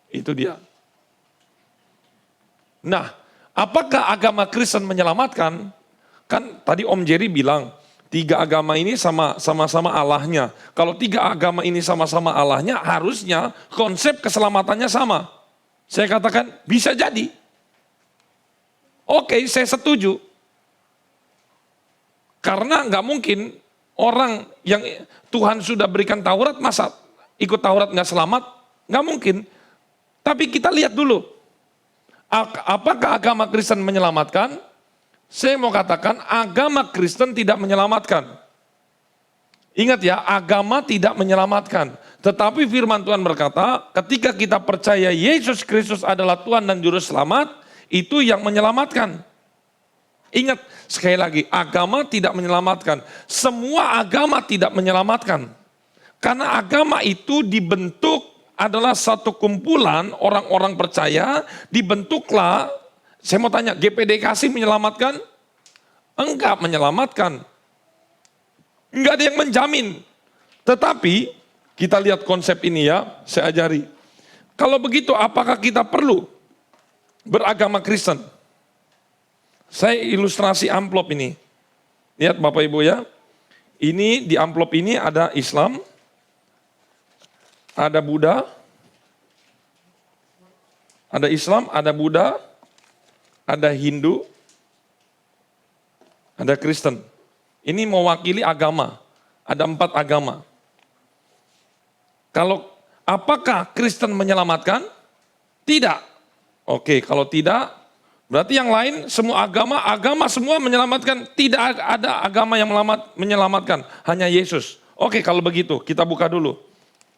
Itu dia. Nah, apakah agama Kristen menyelamatkan? Kan tadi Om Jerry bilang, 3 agama ini sama-sama Allahnya. Kalau 3 agama ini sama-sama Allahnya, harusnya konsep keselamatannya sama. Saya katakan bisa jadi. Oke, saya setuju. Karena nggak mungkin orang yang Tuhan sudah berikan Taurat, masa ikut Taurat nggak selamat? Nggak mungkin. Tapi kita lihat dulu. Apakah agama Kristen menyelamatkan? Saya mau katakan agama Kristen tidak menyelamatkan. Ingat ya, agama tidak menyelamatkan. Tetapi firman Tuhan berkata, ketika kita percaya Yesus Kristus adalah Tuhan dan Juru Selamat, itu yang menyelamatkan. Ingat sekali lagi, agama tidak menyelamatkan. Semua agama tidak menyelamatkan. Karena agama itu dibentuk adalah satu kumpulan orang-orang percaya, dibentuklah, saya mau tanya, GPDKC menyelamatkan? Enggak menyelamatkan. Enggak ada yang menjamin. Tetapi, kita lihat konsep ini ya, saya ajari. Kalau begitu, apakah kita perlu beragama Kristen? Saya ilustrasi amplop ini. Lihat Bapak Ibu ya, ini di amplop ini ada Islam, ada Buddha, ada Islam, ada Buddha, ada Hindu, ada Kristen. Ini mewakili agama, ada 4 agama. Kalau apakah Kristen menyelamatkan? Tidak. Oke, kalau tidak, berarti yang lain semua agama semua menyelamatkan. Tidak ada agama yang menyelamatkan, hanya Yesus. Oke, kalau begitu kita buka dulu.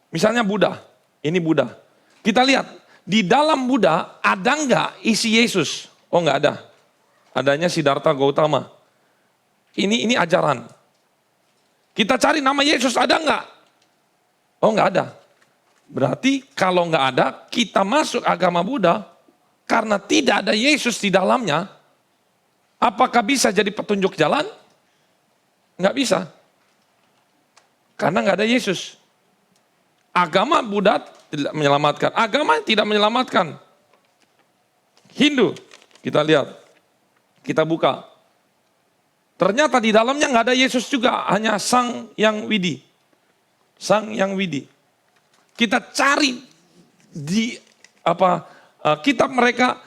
Misalnya Buddha, ini Buddha. Kita lihat, di dalam Buddha ada enggak isi Yesus? Oh enggak ada. Adanya Siddhartha Gautama. Ini ajaran. Kita cari nama Yesus, ada enggak? Oh enggak ada. Berarti kalau enggak ada, kita masuk agama Buddha, karena tidak ada Yesus di dalamnya, apakah bisa jadi petunjuk jalan? Enggak bisa. Karena enggak ada Yesus. Agama Buddha tidak menyelamatkan. Agama tidak menyelamatkan. Hindu, kita lihat. Kita buka. Ternyata di dalamnya nggak ada Yesus juga. Hanya Sang Yang Widi. Sang Yang Widi. Kita cari di kitab mereka.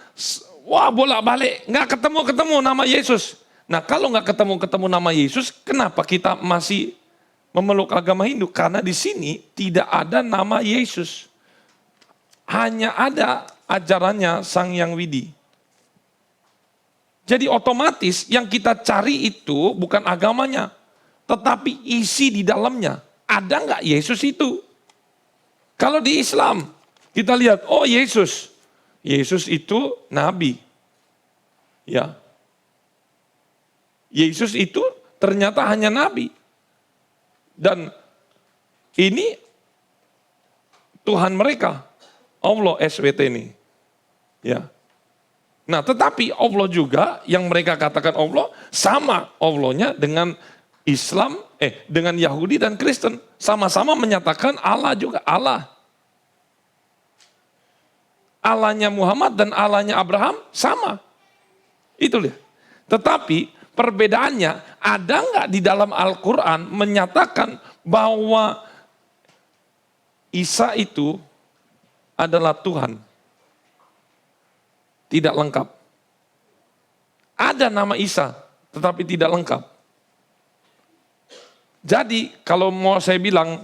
Wah bolak-balik. Nggak ketemu-ketemu nama Yesus. Nah kalau nggak ketemu-ketemu nama Yesus, kenapa kita masih memeluk agama Hindu? Karena di sini tidak ada nama Yesus. Hanya ada ajarannya Sang Yang Widi. Jadi otomatis yang kita cari itu bukan agamanya, tetapi isi di dalamnya. Ada nggak Yesus itu? Kalau di Islam, kita lihat, oh Yesus. Yesus itu nabi. Ya. Yesus itu ternyata hanya nabi. Dan ini Tuhan mereka, Allah SWT ini. Ya. Nah tetapi Allah juga yang mereka katakan Allah, sama Allahnya dengan Islam, dengan Yahudi dan Kristen. Sama-sama menyatakan Allah juga, Allah. Allahnya Muhammad dan Allahnya Abraham sama. Itu lihat. Tetapi perbedaannya, ada nggak di dalam Al-Quran menyatakan bahwa Isa itu adalah Tuhan? Tidak lengkap. Ada nama Isa, tetapi tidak lengkap. Jadi kalau mau saya bilang,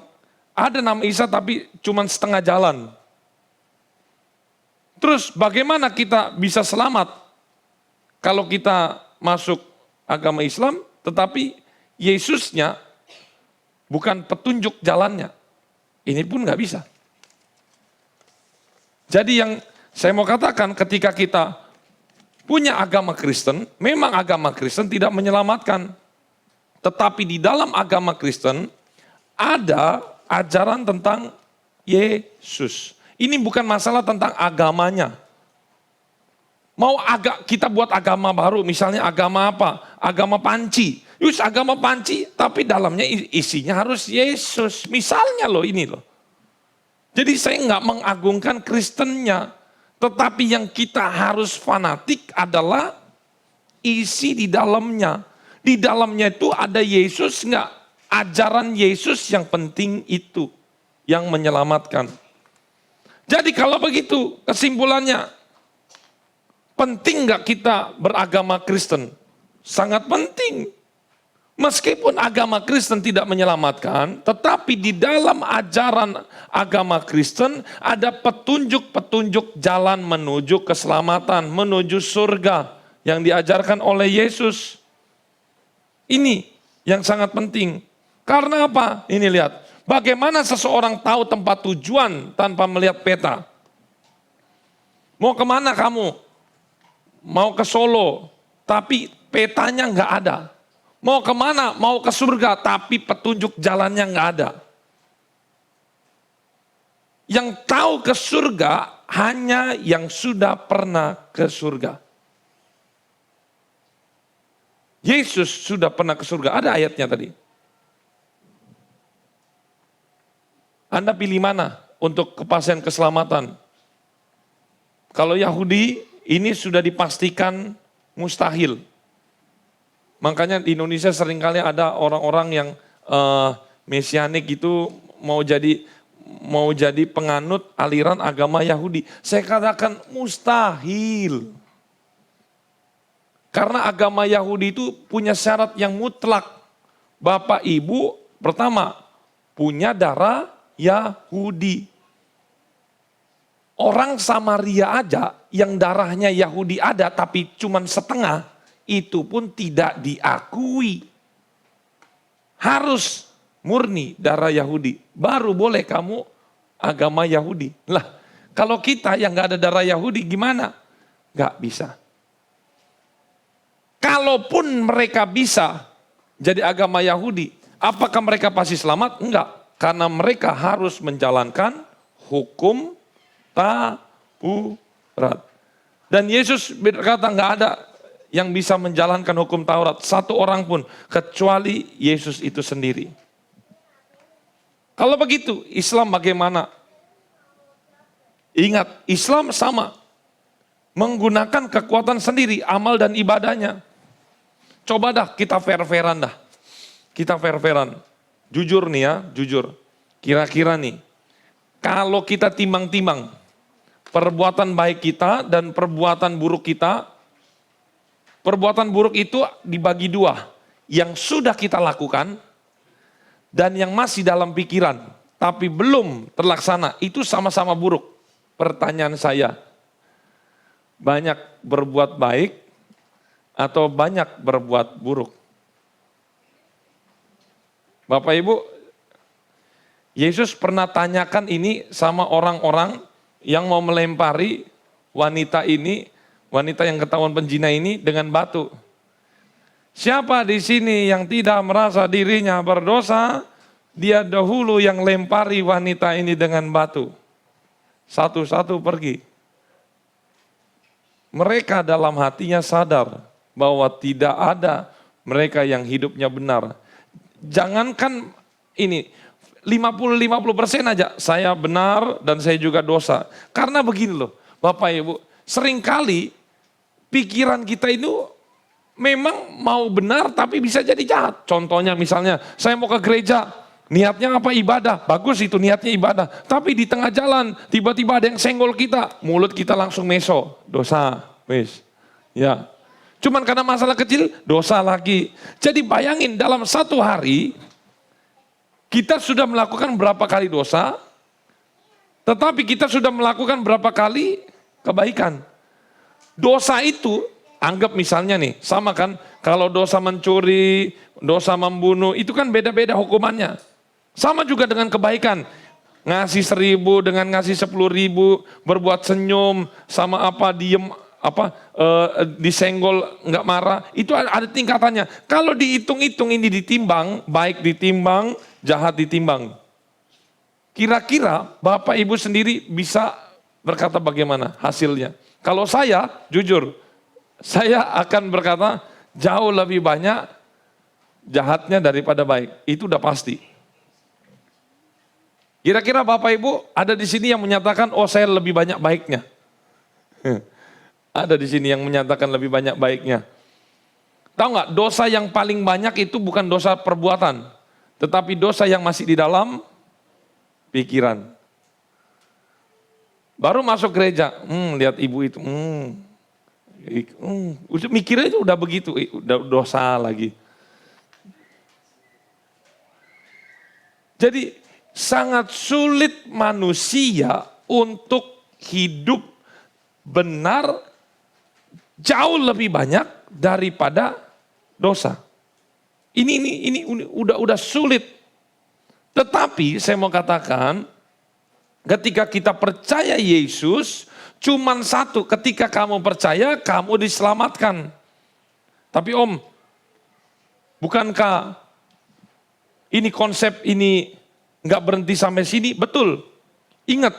ada nama Isa tapi cuma setengah jalan. Terus bagaimana kita bisa selamat kalau kita masuk agama Islam, tetapi Yesusnya bukan petunjuk jalannya? Ini pun nggak bisa. Jadi yang saya mau katakan, ketika kita punya agama Kristen, memang agama Kristen tidak menyelamatkan. Tetapi di dalam agama Kristen ada ajaran tentang Yesus. Ini bukan masalah tentang agamanya. Mau kita buat agama baru, misalnya agama apa? Agama panci. Yus agama panci, tapi dalamnya isinya harus Yesus. Misalnya loh ini loh. Jadi saya nggak mengagungkan Kristennya, tetapi yang kita harus fanatik adalah isi di dalamnya. Di dalamnya itu ada Yesus nggak? Ajaran Yesus yang penting itu, yang menyelamatkan. Jadi kalau begitu kesimpulannya, penting nggak kita beragama Kristen? Sangat penting. Meskipun agama Kristen tidak menyelamatkan, tetapi di dalam ajaran agama Kristen ada petunjuk-petunjuk jalan menuju keselamatan, menuju surga yang diajarkan oleh Yesus. Ini yang sangat penting. Karena apa? Ini lihat, bagaimana seseorang tahu tempat tujuan tanpa melihat peta? Mau kemana kamu? Mau ke Solo, tapi petanya nggak ada. Mau kemana? Mau ke surga, tapi petunjuk jalannya nggak ada. Yang tahu ke surga hanya yang sudah pernah ke surga. Yesus sudah pernah ke surga, ada ayatnya tadi. Anda pilih mana untuk kepastian keselamatan? Kalau Yahudi, ini sudah dipastikan mustahil. Makanya di Indonesia seringkali ada orang-orang yang mesianik itu mau jadi penganut aliran agama Yahudi. Saya katakan mustahil. Karena agama Yahudi itu punya syarat yang mutlak. Bapak ibu pertama punya darah Yahudi. Orang Samaria aja yang darahnya Yahudi ada tapi cuma setengah, itu pun tidak diakui. Harus murni darah Yahudi, baru boleh kamu agama Yahudi. Lah, kalau kita yang gak ada darah Yahudi gimana? Gak bisa. Kalaupun mereka bisa jadi agama Yahudi, apakah mereka pasti selamat? Enggak, karena mereka harus menjalankan hukum Taurat. Dan Yesus berkata enggak ada yang bisa menjalankan hukum Taurat, satu orang pun, kecuali Yesus itu sendiri. Kalau begitu, Islam bagaimana? Ingat, Islam sama. Menggunakan kekuatan sendiri, amal dan ibadahnya. Coba dah kita fair-fairan dah. Kita fair-fairan. Jujur nih ya, jujur. Kira-kira nih, kalau kita timbang-timbang, perbuatan baik kita dan perbuatan buruk kita, perbuatan buruk itu dibagi dua. Yang sudah kita lakukan dan yang masih dalam pikiran, tapi belum terlaksana, itu sama-sama buruk. Pertanyaan saya, banyak berbuat baik atau banyak berbuat buruk? Bapak Ibu, Yesus pernah tanyakan ini sama orang-orang yang mau melempari wanita ini, wanita yang ketahuan penjina ini dengan batu. Siapa di sini yang tidak merasa dirinya berdosa, dia dahulu yang lempari wanita ini dengan batu. Satu-satu pergi. Mereka dalam hatinya sadar bahwa tidak ada mereka yang hidupnya benar. Jangankan ini, 50-50% aja saya benar dan saya juga dosa. Karena begini loh, Bapak Ibu, seringkali pikiran kita itu memang mau benar tapi bisa jadi jahat. Contohnya misalnya, saya mau ke gereja, niatnya apa? Ibadah. Bagus itu niatnya ibadah. Tapi di tengah jalan tiba-tiba ada yang senggol kita, mulut kita langsung meso, dosa. Wis. Ya. Cuman karena masalah kecil, dosa lagi. Jadi bayangin dalam satu hari kita sudah melakukan berapa kali dosa, tetapi kita sudah melakukan berapa kali kebaikan. Dosa itu, anggap misalnya nih, sama kan, kalau dosa mencuri, dosa membunuh, itu kan beda-beda hukumannya. Sama juga dengan kebaikan, ngasih 1.000 dengan ngasih 10.000, berbuat senyum, sama apa, diem, disenggol, nggak marah, itu ada tingkatannya. Kalau dihitung-hitung ini ditimbang, baik ditimbang, jahat ditimbang. Kira-kira Bapak Ibu sendiri bisa berkata bagaimana hasilnya? Kalau saya, jujur, saya akan berkata jauh lebih banyak jahatnya daripada baik. Itu udah pasti. Kira-kira Bapak Ibu ada di sini yang menyatakan, oh saya lebih banyak baiknya. Ada di sini yang menyatakan lebih banyak baiknya. Tahu nggak, dosa yang paling banyak itu bukan dosa perbuatan, tetapi dosa yang masih di dalam pikiran. Baru masuk gereja, lihat ibu itu, mikirnya itu udah begitu, udah dosa lagi. Jadi sangat sulit manusia untuk hidup benar jauh lebih banyak daripada dosa. Ini udah sulit. Tetapi saya mau katakan, ketika kita percaya Yesus, cuman satu, ketika kamu percaya, kamu diselamatkan. Tapi Om, bukankah ini konsep ini nggak berhenti sampai sini? Betul. Ingat,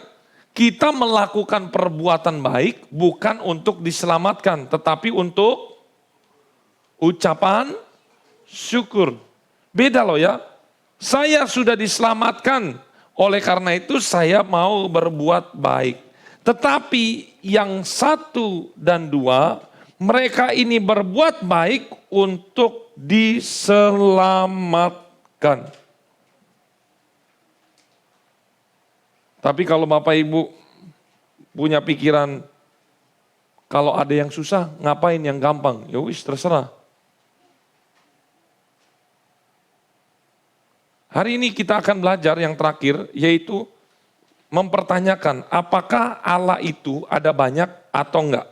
kita melakukan perbuatan baik bukan untuk diselamatkan, tetapi untuk ucapan syukur. Beda loh ya. Saya sudah diselamatkan, oleh karena itu saya mau berbuat baik. Tetapi yang 1 dan 2, mereka ini berbuat baik untuk diselamatkan. Tapi kalau Bapak Ibu punya pikiran, kalau ada yang susah, ngapain yang gampang? Ya wis terserah. Hari ini kita akan belajar yang terakhir, yaitu mempertanyakan apakah Allah itu ada banyak atau enggak.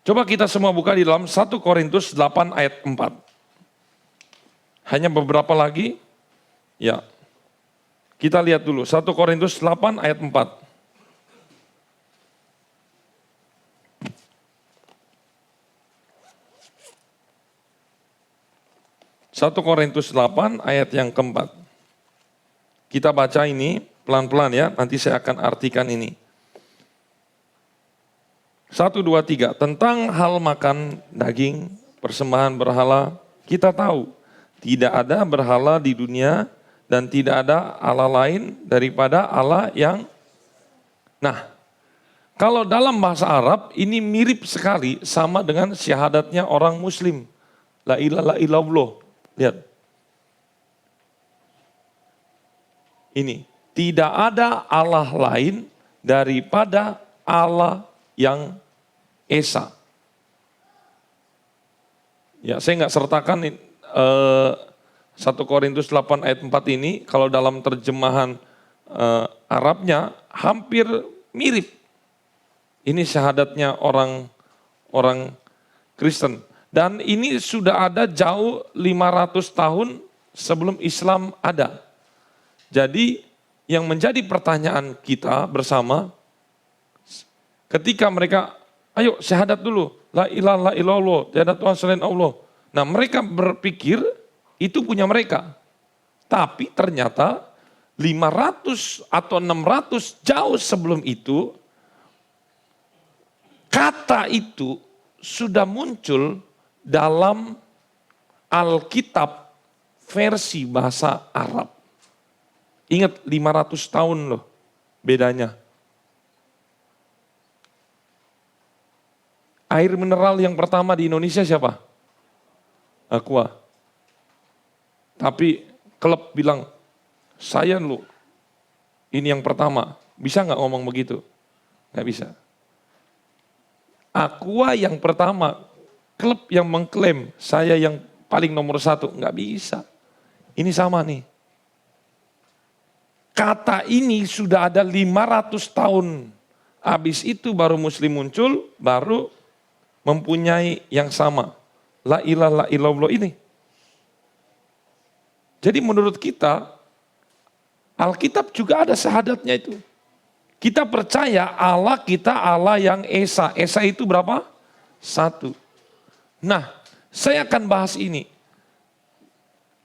Coba kita semua buka di dalam 1 Korintus 8 ayat 4. Hanya beberapa lagi. Ya. Kita lihat dulu 1 Korintus 8 ayat 4. 1 Korintus 8 ayat yang keempat. Kita baca ini pelan-pelan ya, nanti saya akan artikan ini. 1, 2, 3, tentang hal makan daging, persembahan berhala, kita tahu tidak ada berhala di dunia dan tidak ada Allah lain daripada Allah yang... Nah, kalau dalam bahasa Arab ini mirip sekali sama dengan syahadatnya orang muslim. La ilaha illallah. Lihat. Ini, tidak ada Allah lain daripada Allah yang Esa. Ya, saya nggak sertakan 1 Korintus 8 ayat 4 ini, kalau dalam terjemahan Arabnya hampir mirip. Ini syahadatnya orang Kristen. Dan ini sudah ada jauh 500 tahun sebelum Islam ada. Jadi yang menjadi pertanyaan kita bersama, ketika mereka, ayo syahadat dulu, la ilaha illallah, tiada Tuhan selain Allah. Nah mereka berpikir itu punya mereka. Tapi ternyata 500 atau 600 jauh sebelum itu, kata itu sudah muncul dalam Alkitab versi bahasa Arab. Ingat 500 tahun loh bedanya. Air mineral yang pertama di Indonesia siapa? Aqua. Tapi klub bilang, saya loh ini yang pertama. Bisa nggak ngomong begitu? Nggak bisa. Aqua yang pertama, klub yang mengklaim saya yang paling nomor 1, nggak bisa. Ini sama nih. Kata ini sudah ada 500 tahun. Habis itu baru Muslim muncul, baru mempunyai yang sama. La ilaha illallah ini. Jadi menurut kita, Alkitab juga ada syahadatnya itu. Kita percaya Allah kita Allah yang Esa. Esa itu berapa? 1. Nah, saya akan bahas ini.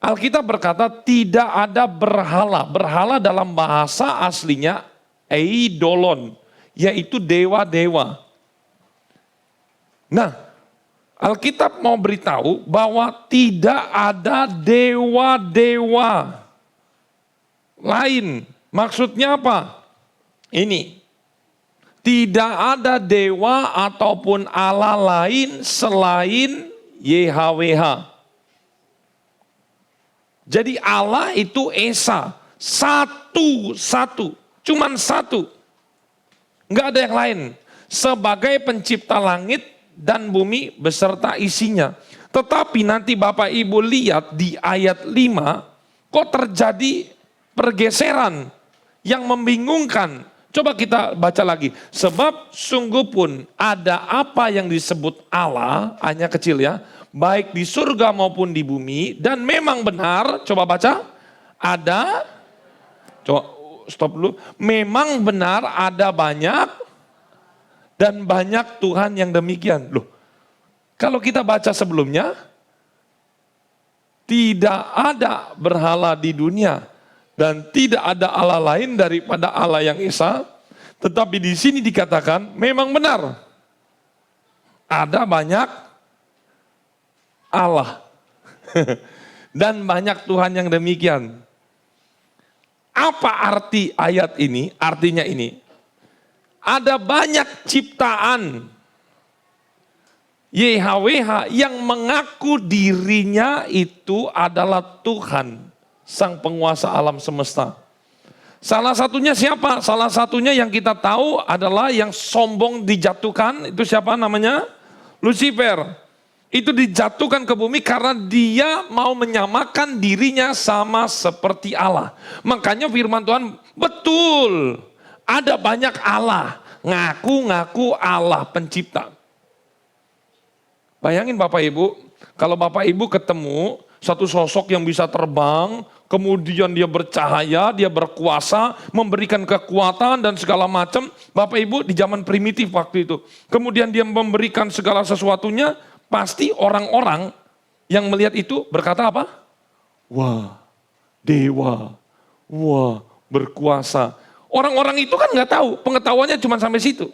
Alkitab berkata tidak ada berhala. Berhala dalam bahasa aslinya eidolon, yaitu dewa-dewa. Nah, Alkitab mau beritahu bahwa tidak ada dewa-dewa lain. Maksudnya apa? Ini, tidak ada dewa ataupun Allah lain selain YHWH. Jadi Allah itu Esa, satu-satu, cuman satu. Enggak ada yang lain. Sebagai pencipta langit dan bumi beserta isinya. Tetapi nanti Bapak Ibu lihat di ayat 5, kok terjadi pergeseran yang membingungkan. Coba kita baca lagi. Sebab sungguh pun ada apa yang disebut Allah, hanya kecil ya, baik di surga maupun di bumi, dan memang benar, coba baca, ada, coba stop dulu, memang benar ada banyak, dan banyak Tuhan yang demikian. Loh, kalau kita baca sebelumnya, tidak ada berhala di dunia, dan tidak ada Allah lain daripada Allah yang Esa, tetapi di sini dikatakan memang benar, ada banyak Allah. Dan banyak Tuhan yang demikian. Apa arti ayat ini? Artinya ini. Ada banyak ciptaan YHWH yang mengaku dirinya itu adalah Tuhan, sang penguasa alam semesta. Salah satunya siapa? Salah satunya yang kita tahu adalah yang sombong dijatuhkan, itu siapa namanya? Lucifer. Itu dijatuhkan ke bumi karena dia mau menyamakan dirinya sama seperti Allah. Makanya firman Tuhan, betul, ada banyak Allah, ngaku-ngaku Allah pencipta. Bayangin Bapak Ibu, kalau Bapak Ibu ketemu satu sosok yang bisa terbang, kemudian dia bercahaya, dia berkuasa, memberikan kekuatan dan segala macam. Bapak Ibu di zaman primitif waktu itu. Kemudian dia memberikan segala sesuatunya, pasti orang-orang yang melihat itu berkata apa? Wah, dewa, wah, berkuasa. Orang-orang itu kan nggak tahu, pengetahuannya cuma sampai situ.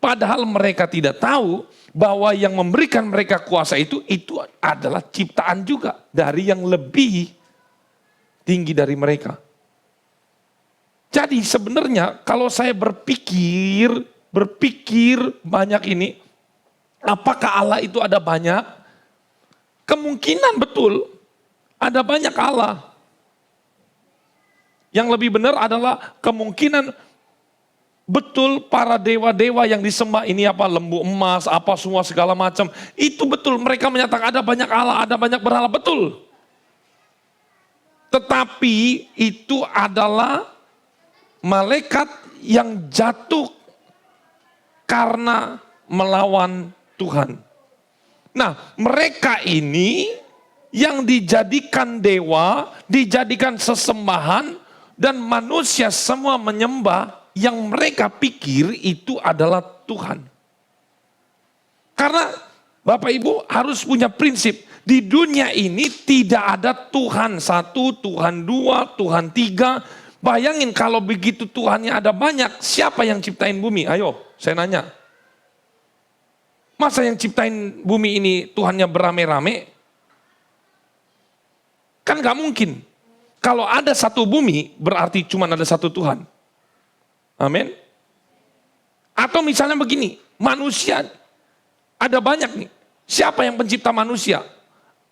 Padahal mereka tidak tahu bahwa yang memberikan mereka kuasa itu adalah ciptaan juga dari yang lebih tinggi dari mereka. Jadi sebenarnya kalau saya berpikir banyak ini, apakah Allah itu ada banyak? Kemungkinan betul ada banyak Allah. Yang lebih benar adalah kemungkinan betul para dewa-dewa yang disembah ini apa, lembu emas, apa semua segala macam. Itu betul, mereka menyatakan ada banyak Allah, ada banyak berhala, betul. Tetapi itu adalah malaikat yang jatuh karena melawan Tuhan. Nah, mereka ini yang dijadikan dewa, dijadikan sesembahan, dan manusia semua menyembah yang mereka pikir itu adalah Tuhan. Karena Bapak Ibu harus punya prinsip, di dunia ini tidak ada Tuhan satu, Tuhan dua, Tuhan tiga. Bayangin kalau begitu Tuhannya ada banyak, siapa yang ciptain bumi? Ayo, saya nanya. Masa yang ciptain bumi ini Tuhannya berame-rame? Kan gak mungkin. Kalau ada satu bumi berarti cuma ada satu Tuhan. Amin. Atau misalnya begini, manusia ada banyak nih. Siapa yang pencipta manusia?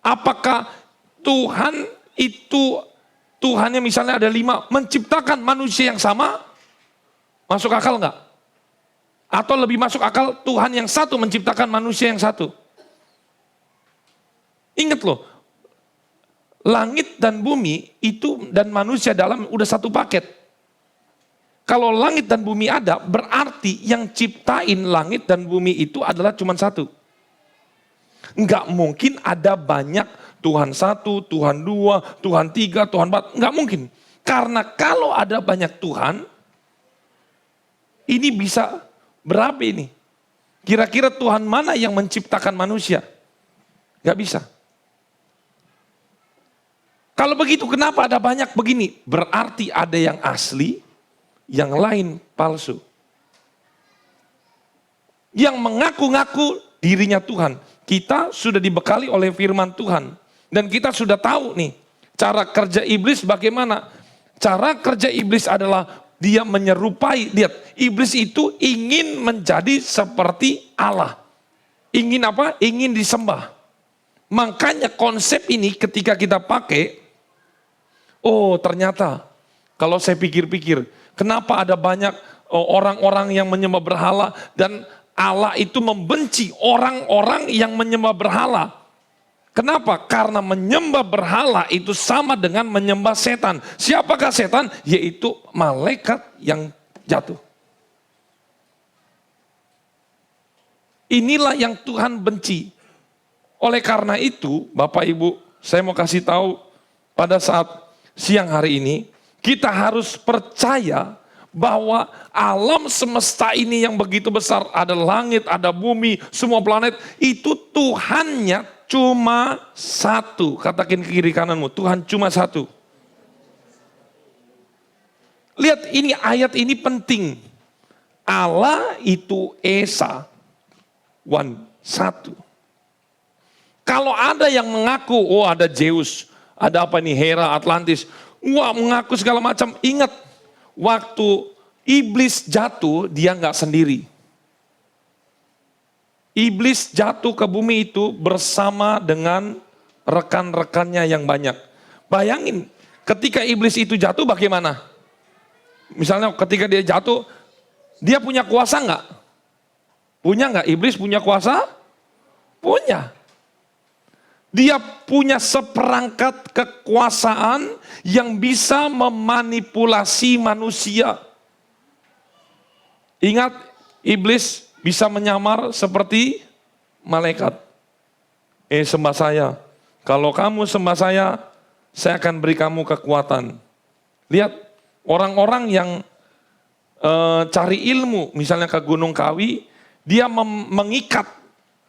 Apakah Tuhan itu, Tuhannya misalnya ada 5, menciptakan manusia yang sama? Masuk akal enggak? Atau lebih masuk akal Tuhan yang satu menciptakan manusia yang satu? Ingat loh, langit dan bumi itu dan manusia dalam udah satu paket. Kalau langit dan bumi ada, berarti yang ciptain langit dan bumi itu adalah cuma satu. Enggak mungkin ada banyak Tuhan satu, Tuhan dua, Tuhan tiga, Tuhan empat. Enggak mungkin. Karena kalau ada banyak Tuhan, ini bisa berapa ini? Kira-kira Tuhan mana yang menciptakan manusia? Enggak bisa. Kalau begitu kenapa ada banyak begini? Berarti ada yang asli, yang lain palsu. Yang mengaku-ngaku dirinya Tuhan. Kita sudah dibekali oleh firman Tuhan. Dan kita sudah tahu nih, cara kerja iblis bagaimana. Cara kerja iblis adalah dia menyerupai, lihat, iblis itu ingin menjadi seperti Allah. Ingin apa? Ingin disembah. Makanya konsep ini ketika kita pakai, oh ternyata kalau saya pikir-pikir, kenapa ada banyak orang-orang yang menyembah berhala dan Allah itu membenci orang-orang yang menyembah berhala. Kenapa? Karena menyembah berhala itu sama dengan menyembah setan. Siapakah setan? Yaitu malaikat yang jatuh. Inilah yang Tuhan benci. Oleh karena itu, Bapak Ibu, saya mau kasih tahu pada saat siang hari ini, kita harus percaya bahwa alam semesta ini yang begitu besar, ada langit, ada bumi, semua planet, itu Tuhannya cuma satu. Katakan ke kiri kananmu, Tuhan cuma satu. Lihat ini ayat ini penting. Allah itu Esa, one, satu. Kalau ada yang mengaku, oh ada Zeus, ada apa nih, Hera, Atlantis, wah mengaku segala macam, ingat, waktu iblis jatuh, dia nggak sendiri. Iblis jatuh ke bumi itu bersama dengan rekan-rekannya yang banyak. Bayangin, ketika iblis itu jatuh bagaimana? Misalnya ketika dia jatuh, dia punya kuasa nggak? Punya nggak? Iblis punya kuasa? Punya. Dia punya seperangkat kekuasaan yang bisa memanipulasi manusia. Ingat, iblis bisa menyamar seperti malaikat. Sembah saya. Kalau kamu sembah saya akan beri kamu kekuatan. Lihat, orang-orang yang cari ilmu, misalnya ke Gunung Kawi, dia mengikat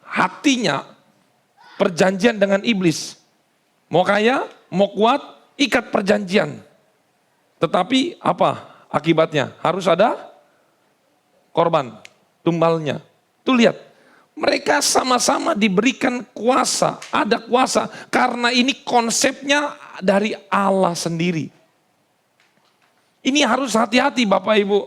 hatinya, perjanjian dengan iblis. Mau kaya, mau kuat, ikat perjanjian. Tetapi apa akibatnya? Harus ada korban, tumbalnya. Tuh lihat, mereka sama-sama diberikan kuasa, ada kuasa. Karena ini konsepnya dari Allah sendiri. Ini harus hati-hati Bapak Ibu.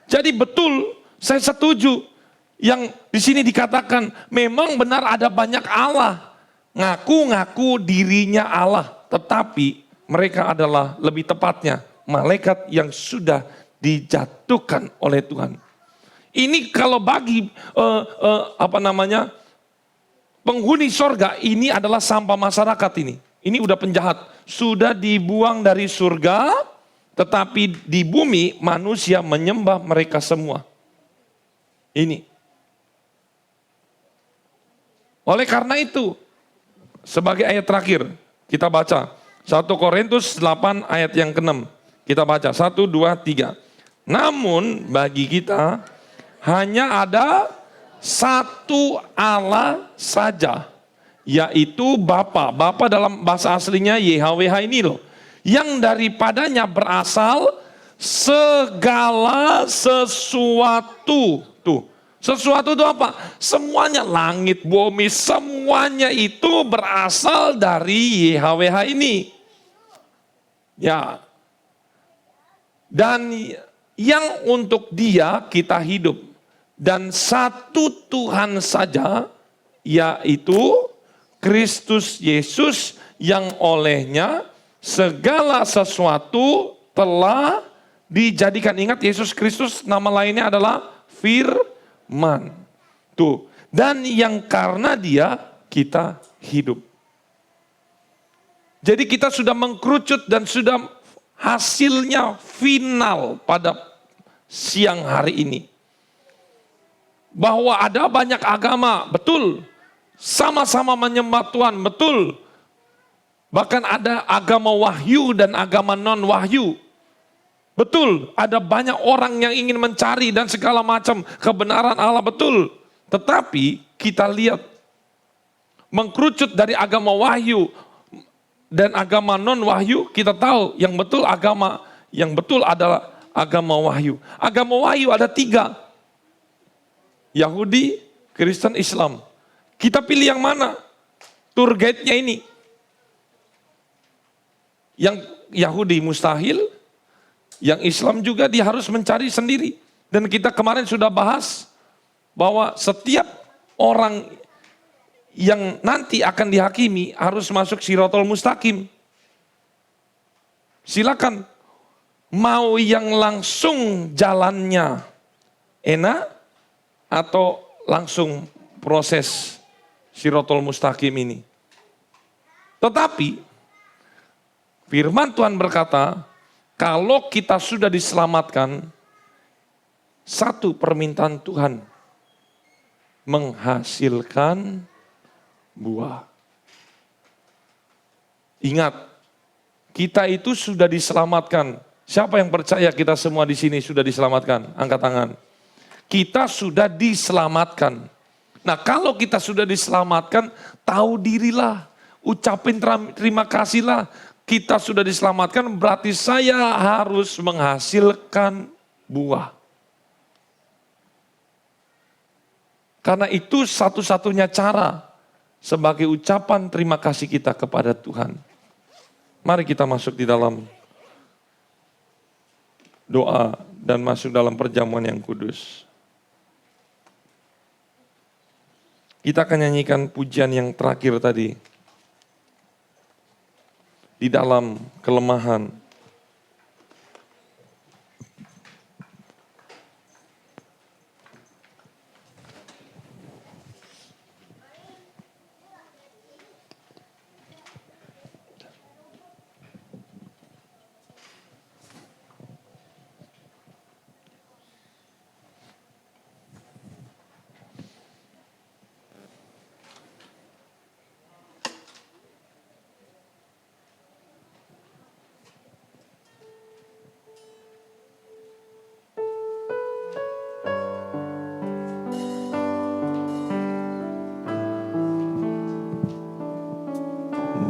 Jadi betul, saya setuju. Yang di sini dikatakan, memang benar ada banyak Allah. Ngaku-ngaku dirinya Allah, tetapi mereka adalah lebih tepatnya malaikat yang sudah dijatuhkan oleh Tuhan. Ini kalau bagi penghuni sorga, ini adalah sampah masyarakat ini. Ini udah penjahat, sudah dibuang dari surga, tetapi di bumi manusia menyembah mereka semua. Ini. Oleh karena itu, sebagai ayat terakhir, kita baca 1 Korintus 8 ayat yang ke-6. Kita baca 1, 2, 3. Namun bagi kita hanya ada satu Allah saja, yaitu Bapa. Bapa dalam bahasa aslinya YHWH ini loh. Yang daripadanya berasal segala sesuatu. Tuh. Sesuatu itu apa? Semuanya, langit, bumi, semuanya itu berasal dari YHWH ini. Ya. Dan yang untuk dia kita hidup. Dan satu Tuhan saja, yaitu Kristus Yesus, yang olehnya segala sesuatu telah dijadikan. Ingat, Yesus Kristus nama lainnya adalah Firman. Tuh. Dan yang karena dia kita hidup. Jadi kita sudah mengkerucut dan sudah hasilnya final pada siang hari ini. Bahwa ada banyak agama, betul. Sama-sama menyembah Tuhan, betul. Bahkan ada agama wahyu dan agama non-wahyu. Betul, ada banyak orang yang ingin mencari dan segala macam kebenaran Allah, betul. Tetapi kita lihat, mengkerucut dari agama wahyu, dan agama non-wahyu, kita tahu yang betul adalah agama wahyu. Agama wahyu ada 3. Yahudi, Kristen, Islam. Kita pilih yang mana? Tour guide-nya ini. Yang Yahudi mustahil, yang Islam juga dia harus mencari sendiri. Dan kita kemarin sudah bahas bahwa setiap orang yang nanti akan dihakimi harus masuk Shirathul Mustaqim. Silakan, mau yang langsung jalannya enak atau langsung proses Shirathul Mustaqim ini. Tetapi firman Tuhan berkata, kalau kita sudah diselamatkan, satu permintaan Tuhan, menghasilkan buah. Ingat, kita itu sudah diselamatkan. Siapa yang percaya kita semua di sini sudah diselamatkan? Angkat tangan. Kita sudah diselamatkan. Nah, kalau kita sudah diselamatkan, tahu dirilah, ucapin terima kasihlah. Kita sudah diselamatkan, berarti saya harus menghasilkan buah. Karena itu satu-satunya cara sebagai ucapan terima kasih kita kepada Tuhan. Mari kita masuk di dalam doa dan masuk dalam perjamuan yang kudus. Kita akan nyanyikan pujian yang terakhir tadi. Di dalam kelemahan.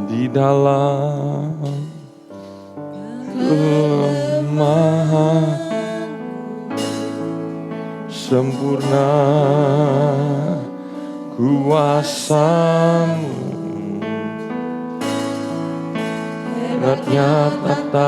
Di dalam kelemahan sempurna kuasa-Mu, hebatnya tata